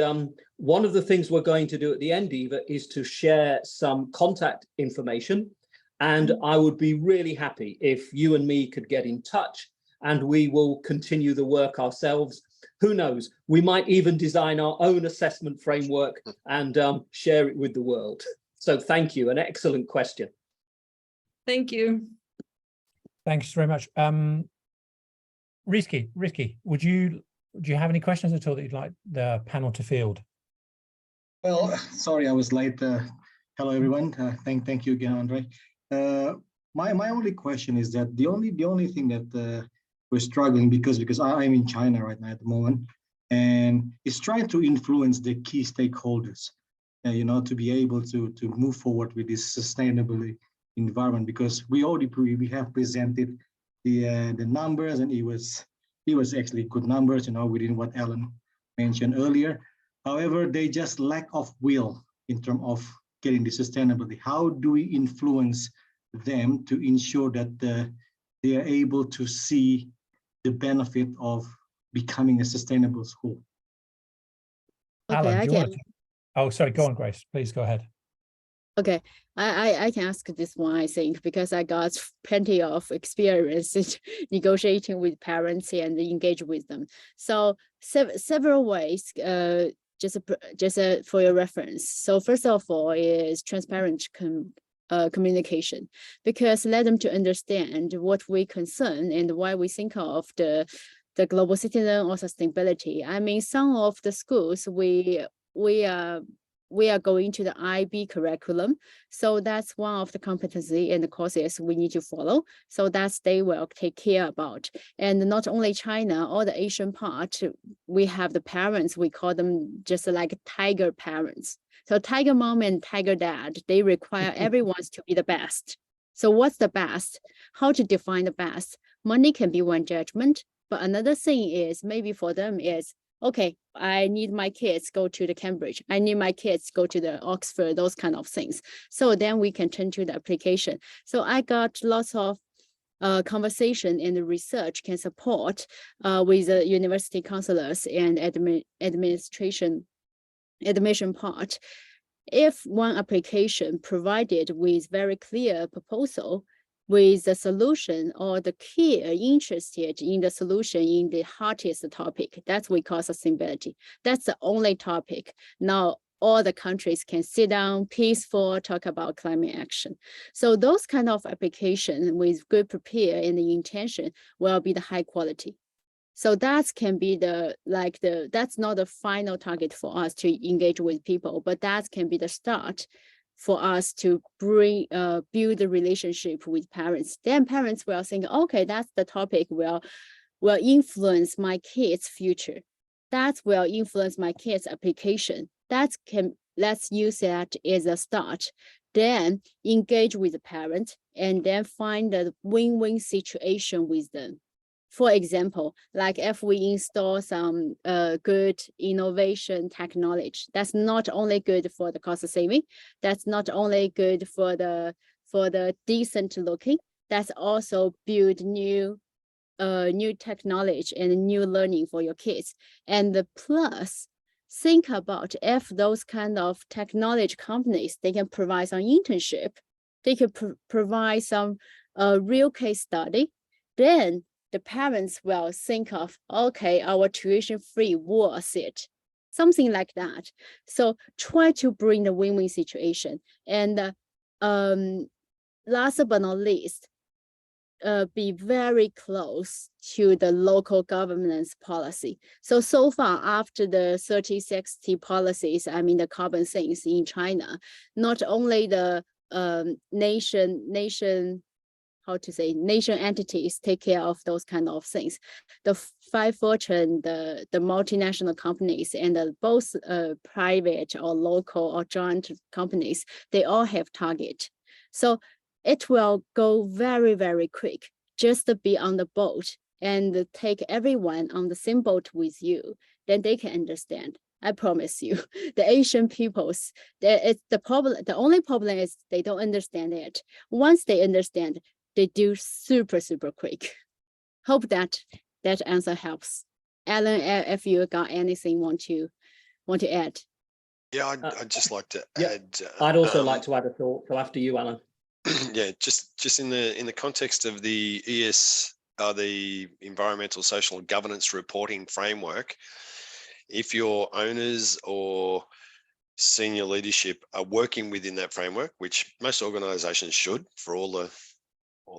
one of the things we're going to do at the end, Eva, is to share some contact information. And I would be really happy if you and me could get in touch, and we will continue the work ourselves. Who knows, we might even design our own assessment framework and share it with the world. So thank you, an excellent question. Thank you. Thanks very much. Rizky, do you have any questions at all that you'd like the panel to field? Well, sorry, I was late. Hello, everyone. Thank you again, Andre. My only question is that the only thing that we're struggling because I'm in China right now at the moment, and it's trying to influence the key stakeholders, you know, to be able to move forward with this sustainability environment, because we have presented the numbers, and it was actually good numbers, you know, within what Alan mentioned earlier. However, they just lack of will in terms of getting the sustainability. How do we influence them to ensure that they are able to see the benefit of becoming a sustainable school? Okay, Alan, I can. Oh, sorry, go on, Grace. Please go ahead. Okay, I can ask this one, I think, because I got plenty of experience in negotiating with parents and engage with them. So several ways, just for your reference. So first of all is transparent communication, because let them to understand what we concern and why we think of the global citizen or sustainability. I mean, some of the schools we are going to the IB curriculum. So that's one of the competency and the courses we need to follow. So that's they will take care about. And not only China, all the Asian part, we have the parents, we call them just like tiger parents. So tiger mom and tiger dad, they require everyone to be the best. So what's the best? How to define the best? Money can be one judgment, But another thing is maybe for them is, okay, I need my kids go to the Cambridge. I need my kids go to the Oxford, those kind of things. So then we can turn to the application. So I got lots of conversation and the research can support with the university counselors and admission part. If one application provided with very clear proposal, with the solution or the key interested in the solution in the hottest topic, that's what we call sustainability. That's the only topic. Now, all the countries can sit down, peaceful, talk about climate action. So those kind of applications with good prepare and the intention will be the high quality. So that can be that's not the final target for us to engage with people, but that can be the start for us to build a relationship with parents. Then parents will think, okay, that's the topic will influence my kids' future. That will influence my kids' application. Let's use that as a start. Then engage with the parent and then find a win-win situation with them. For example, like if we install some good innovation technology, that's not only good for the cost saving, that's not only good for the decent looking, that's also build new technology and new learning for your kids. And the plus, think about if those kind of technology companies, they can provide some internship, they can provide some real case study, then the parents will think of, okay, our tuition free worth it, something like that. So try to bring the win-win situation. And last but not least, be very close to the local government's policy. So far after the 30-60 policies, I mean the carbon things in China, not only the nation entities take care of those kind of things. The 5 Fortune, the multinational companies and both private or local or joint companies, they all have target. So it will go very, very quick. Just to be on the boat and take everyone on the same boat with you, then they can understand. I promise you, the Asian peoples, the only problem is they don't understand it. Once they understand, they do super, super quick. Hope that answer helps. Alan, if you got anything want to add? Yeah, I'd just like to add. I'd also like to add a thought. So after you, Alan. Yeah, just in the context of the the environmental, social, and governance reporting framework, if your owners or senior leadership are working within that framework, which most organizations should for all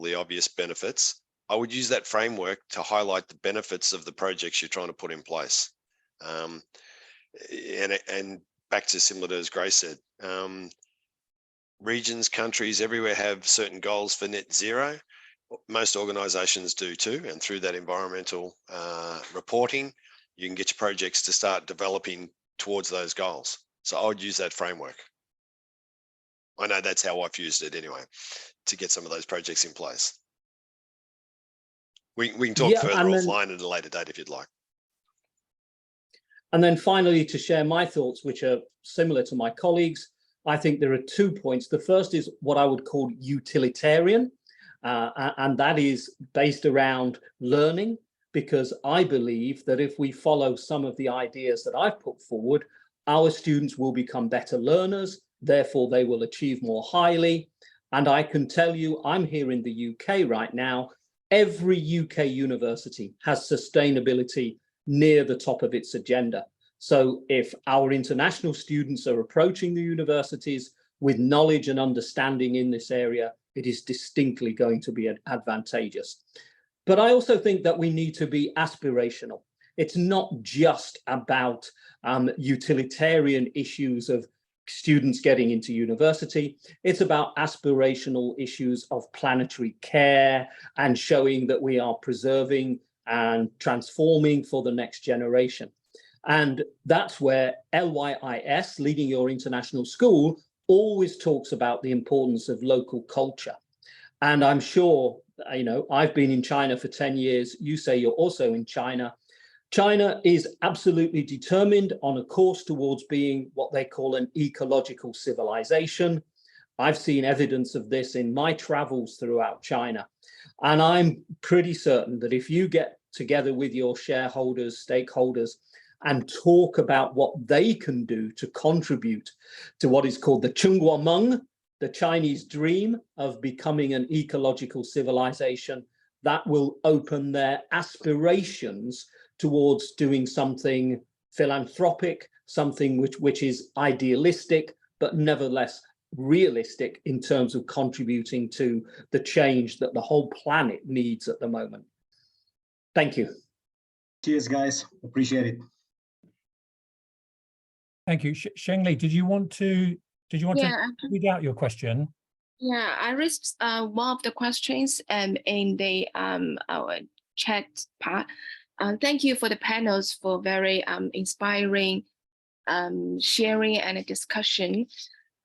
the obvious benefits, I would use that framework to highlight the benefits of the projects you're trying to put in place. And back to similar to as Grace said, regions, countries, everywhere have certain goals for net zero. Most organizations do too. And through that environmental reporting, you can get your projects to start developing towards those goals. So I would use that framework. I know that's how I've used it anyway, to get some of those projects in place. We can talk further offline at a later date if you'd like. And then finally, to share my thoughts, which are similar to my colleagues, I think there are 2 points. The first is what I would call utilitarian, and that is based around learning, because I believe that if we follow some of the ideas that I've put forward, our students will become better learners, therefore they will achieve more highly. And I can tell you, I'm here in the UK right now, every UK university has sustainability near the top of its agenda. So if our international students are approaching the universities with knowledge and understanding in this area, it is distinctly going to be advantageous. But I also think that we need to be aspirational. It's not just about utilitarian issues of students getting into university. It's about aspirational issues of planetary care and showing that we are preserving and transforming for the next generation. And that's where LYIS, Leading Your International School, always talks about the importance of local culture. And I'm sure you know, I've been in China for 10 years. You say you're also in China. China is absolutely determined on a course towards being what they call an ecological civilization. I've seen evidence of this in my travels throughout China. And I'm pretty certain that if you get together with your shareholders, stakeholders, and talk about what they can do to contribute to what is called the Chengguomeng, the Chinese dream of becoming an ecological civilization, that will open their aspirations towards doing something philanthropic, something which is idealistic, but nevertheless realistic in terms of contributing to the change that the whole planet needs at the moment. Thank you. Cheers, guys. Appreciate it. Thank you. Shengli, did you want to read out your question? Yeah, I raised one of the questions in the our chat part. Thank you for the panels for very inspiring sharing and discussion.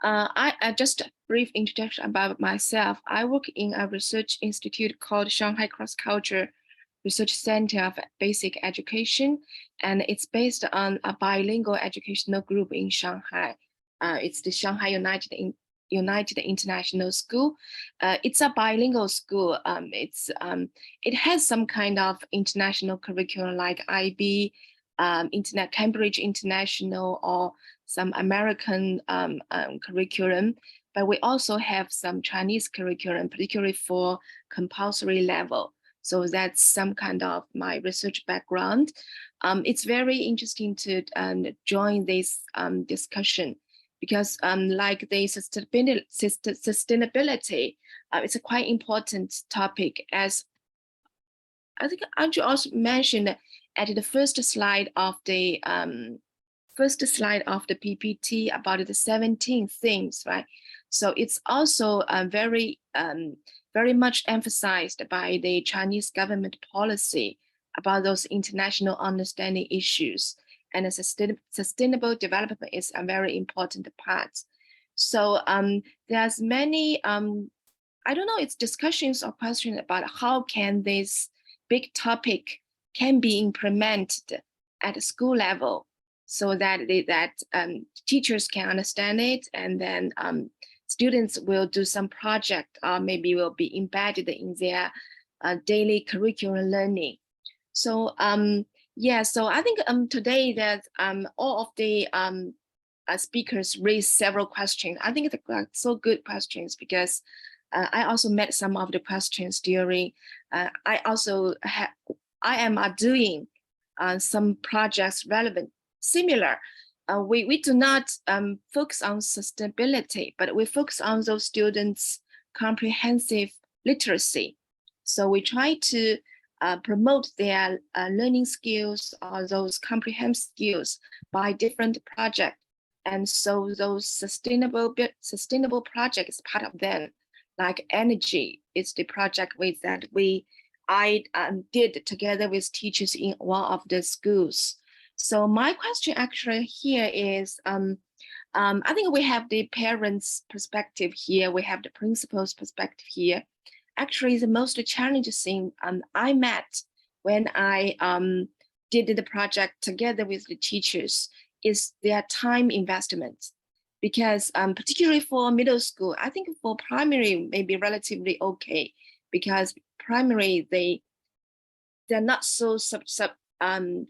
I just a brief introduction about myself. I work in a research institute called Shanghai Cross Culture Research Center of Basic Education, and it's based on a bilingual educational group in Shanghai. It's the Shanghai United International School. It's a bilingual school. It has some kind of international curriculum like IB, Cambridge International, or some American curriculum, but we also have some Chinese curriculum, particularly for compulsory level. So that's some kind of my research background. It's very interesting to join this discussion because like the sustainability, it's a quite important topic, as I think Andrew also mentioned at the first slide of the PPT about the 17 things, right? So it's also very much emphasized by the Chinese government policy about those international understanding issues, and a sustainable development is a very important part. So there's many, I don't know, it's discussions or questions about how can this big topic can be implemented at a school level so that teachers can understand it, and then students will do some project or maybe will be embedded in their daily curriculum learning. So yeah, so I think today that all of the speakers raised several questions. I think it's so good questions because I also met some of the questions during, I am doing some projects relevant, similar. We do not focus on sustainability, but we focus on those students' comprehensive literacy. So we try to promote their learning skills or those comprehensive skills by different projects. And so those sustainable projects is part of them. Like energy is the project that I did together with teachers in one of the schools. So my question actually here is, I think we have the parents' perspective here, we have the principal's perspective here. Actually, the most challenging thing I met when I did the project together with the teachers is their time investment. Because particularly for middle school, I think for primary may be relatively okay, because primary they're not so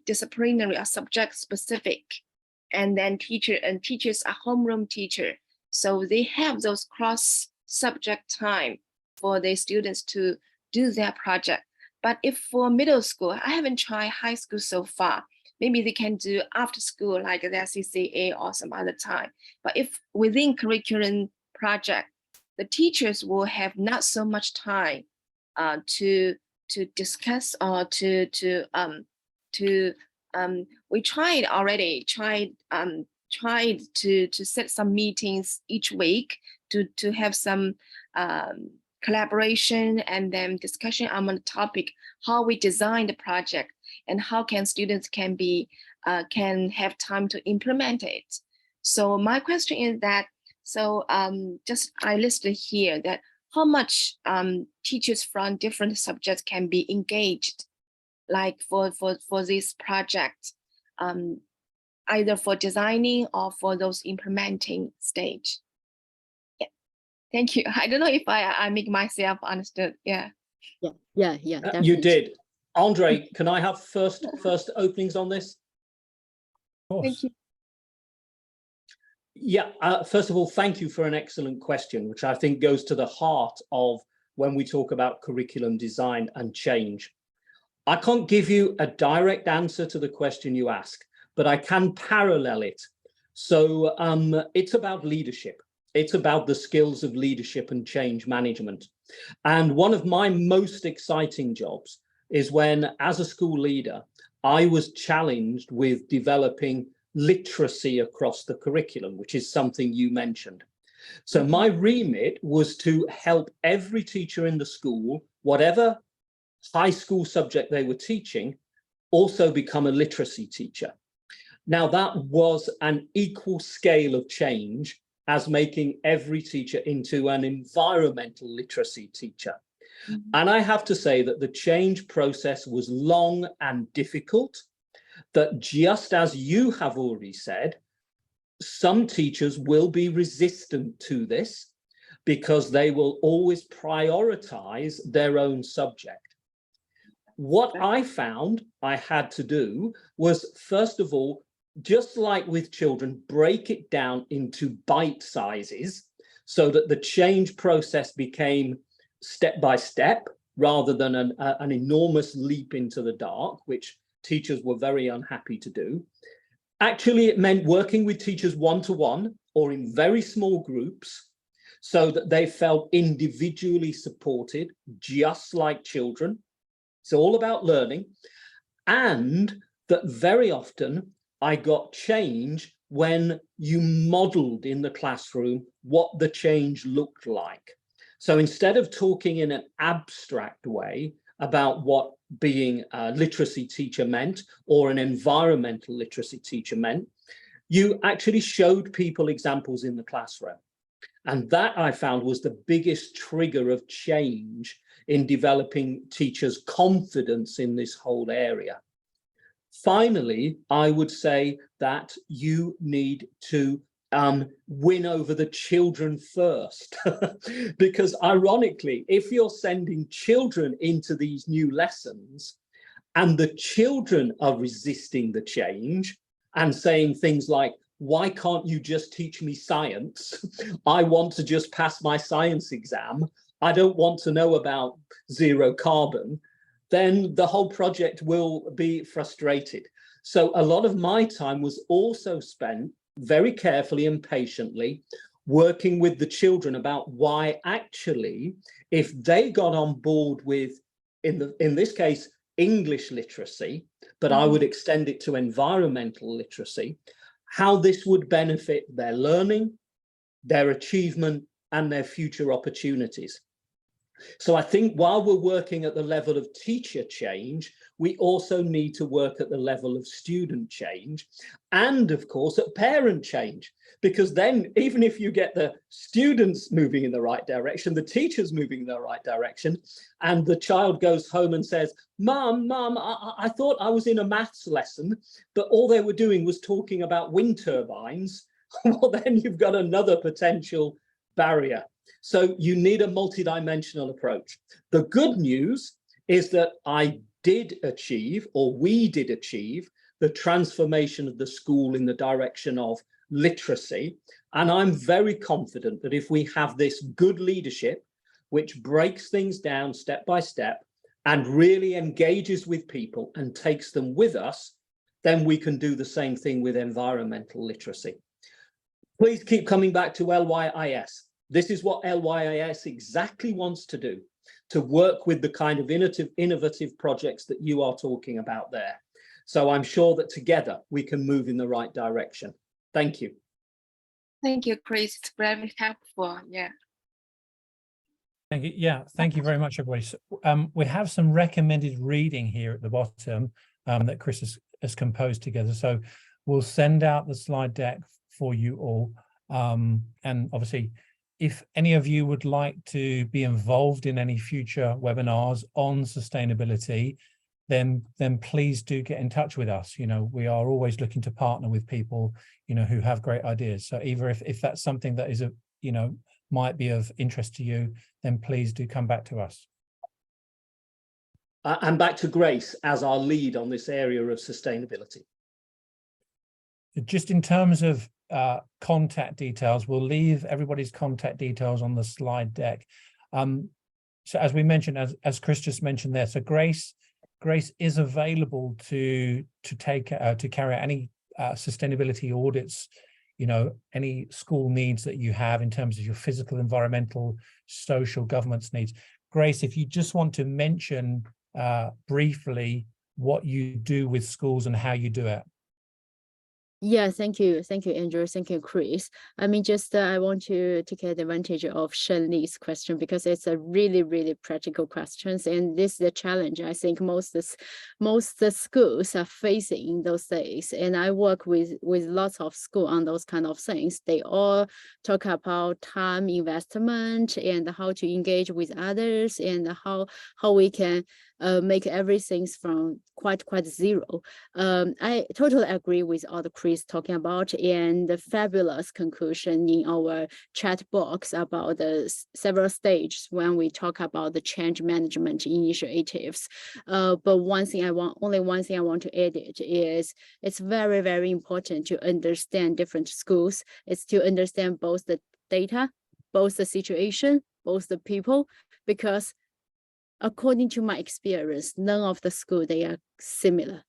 disciplinary or subject specific, and then teachers are homeroom teacher, so they have those cross subject time for the students to do their project. But if for middle school, I haven't tried high school so far. Maybe they can do after school, like the CCA or some other time. But if within curriculum project, the teachers will have not so much time to discuss or we tried to set some meetings each week to have some collaboration and then discussion on the topic, how we design the project and how can students can have time to implement it. So my question is that, so just I listed here that how much teachers from different subjects can be engaged, like for this project, either for designing or for those implementing stage. Yeah, thank you. I don't know if I make myself understood. Yeah. Definitely. You did. Andre, can I have first openings on this? Of course. Thank you. Yeah, first of all, thank you for an excellent question, which I think goes to the heart of when we talk about curriculum design and change. I can't give you a direct answer to the question you ask, but I can parallel it. So it's about leadership. It's about the skills of leadership and change management. And one of my most exciting jobs is when, as a school leader, I was challenged with developing literacy across the curriculum, which is something you mentioned. So my remit was to help every teacher in the school, whatever high school subject they were teaching, also become a literacy teacher. Now, that was an equal scale of change as making every teacher into an environmental literacy teacher. And I have to say that the change process was long and difficult, that just as you have already said, some teachers will be resistant to this because they will always prioritize their own subject. What I found I had to do was, first of all, just like with children, break it down into bite sizes so that the change process became step by step rather than an enormous leap into the dark, which teachers were very unhappy to do. Actually, it meant working with teachers one-to-one or in very small groups so that they felt individually supported, just like children. It's all about learning. And that very often I got change when you modeled in the classroom what the change looked like. So instead of talking in an abstract way about what being a literacy teacher meant or an environmental literacy teacher meant, you actually showed people examples in the classroom. And that, I found, was the biggest trigger of change in developing teachers' confidence in this whole area. Finally, I would say that you need to win over the children first, because ironically, if you're sending children into these new lessons and the children are resisting the change and saying things like, why can't you just teach me science? I want to just pass my science exam. I don't want to know about zero carbon. Then the whole project will be frustrated. So a lot of my time was also spent very carefully and patiently working with the children about why actually, if they got on board with, in this case, English literacy, but I would extend it to environmental literacy, how this would benefit their learning, their achievement, and their future opportunities. So I think while we're working at the level of teacher change, we also need to work at the level of student change and, of course, at parent change, because then even if you get the students moving in the right direction, the teachers moving in the right direction, and the child goes home and says, Mum, I thought I was in a maths lesson, but all they were doing was talking about wind turbines, well, then you've got another potential barrier. So you need a multidimensional approach. The good news is that I did achieve, or we did achieve, the transformation of the school in the direction of literacy. And I'm very confident that if we have this good leadership, which breaks things down step by step and really engages with people and takes them with us, then we can do the same thing with environmental literacy. Please keep coming back to LYIS. This is what LYIS exactly wants to do, to work with the kind of innovative projects that you are talking about there. So I'm sure that together we can move in the right direction. Thank you. Thank you, Chris. It's very helpful. Yeah. Thank you. Yeah, thank you very much, everybody. So, we have some recommended reading here at the bottom that Chris has composed together. So we'll send out the slide deck for you all. And obviously, if any of you would like to be involved in any future webinars on sustainability, then please do get in touch with us. You know, we are always looking to partner with people, you know, who have great ideas. So either if that's something that is, you know, might be of interest to you, then please do come back to us. And back to Grace as our lead on this area of sustainability. Just in terms of contact details, we'll leave everybody's contact details on the slide deck. So as we mentioned, as Chris just mentioned there, so Grace is available to carry out any sustainability audits, you know, any school needs that you have in terms of your physical, environmental, social, governance needs. Grace, if you just want to mention briefly what you do with schools and how you do it. Yeah, thank you, Andrew. Thank you, Chris. I mean, just I want to take advantage of Shen Li's question because it's a really, really practical question, and this is the challenge I think most the schools are facing in those days. And I work with lots of schools on those kind of things. They all talk about time investment and how to engage with others and how we can make everything from quite zero. I totally agree with all the Chris talking about and the fabulous conclusion in our chat box about the several stages when we talk about the change management initiatives. But one thing I want to add it is it's very, very important to understand different schools. It's to understand both the data, both the situation, both the people, because according to my experience, none of the schools, they are similar.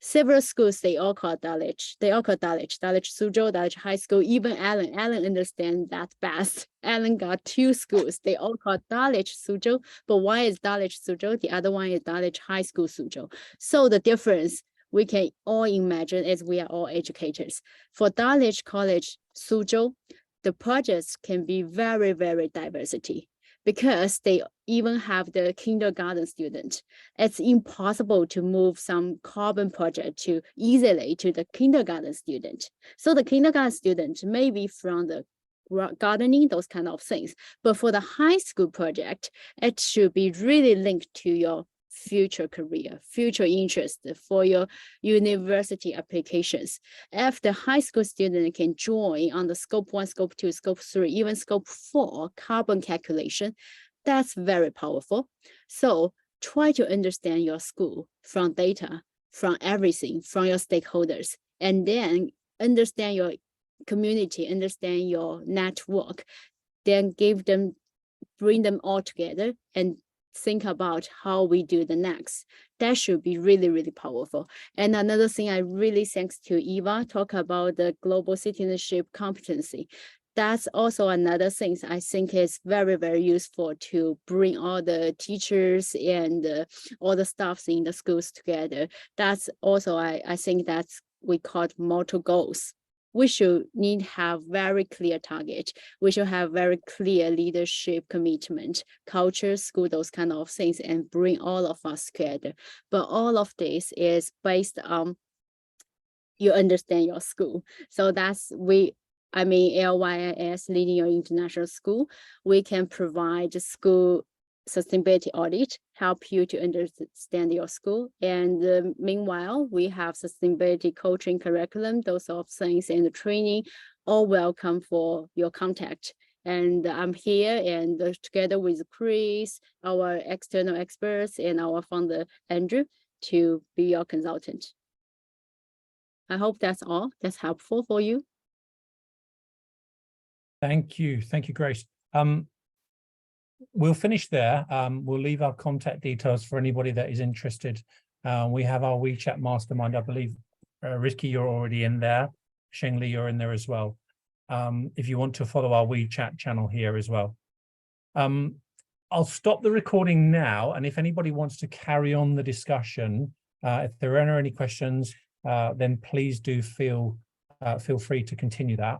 Several schools, they all call Dulwich. Dulwich Suzhou, Dulwich High School, even Allen understands that best. Allen got 2 schools. They all call Dulwich Suzhou, but one is Dulwich Suzhou, the other one is Dulwich High School Suzhou. So the difference we can all imagine as we are all educators. For Dulwich College Suzhou, the projects can be very, very diversity, because they even have the kindergarten student. It's impossible to move some carbon project easily to the kindergarten student. So the kindergarten student may be from the gardening, those kind of things. But for the high school project, it should be really linked to your future career, future interest for your university applications. If the high school student can join on the scope 1, scope 2, scope 3, even scope 4 carbon calculation, that's very powerful. So try to understand your school from data, from everything, from your stakeholders, and then understand your community, understand your network, then bring them all together and think about how we do the next. That should be really, really powerful. And another thing I really thanks to Eva talk about the global citizenship competency. That's also another thing I think is very, very useful to bring all the teachers and all the staffs in the schools together. That's also, I think that's we call multiple goals. We should have very clear target. We should have very clear leadership commitment, culture, school, those kind of things, and bring all of us together. But all of this is based on you understand your school. So that's LYIS, Leading Your International School. We can provide school sustainability audit, help you to understand your school. And meanwhile, we have sustainability coaching curriculum, those sort of things, and the training, all welcome for your contact. And I'm here and together with Chris, our external experts, and our founder, Andrew, to be your consultant. I hope that's all. That's helpful for you. Thank you, Grace. We'll finish there. We'll leave our contact details for anybody that is interested. We have our WeChat mastermind. I believe, Ricky, you're already in there. Shengli, you're in there as well. If you want to follow our WeChat channel here as well. I'll stop the recording now. And if anybody wants to carry on the discussion, if there are any questions, then please do feel free to continue that.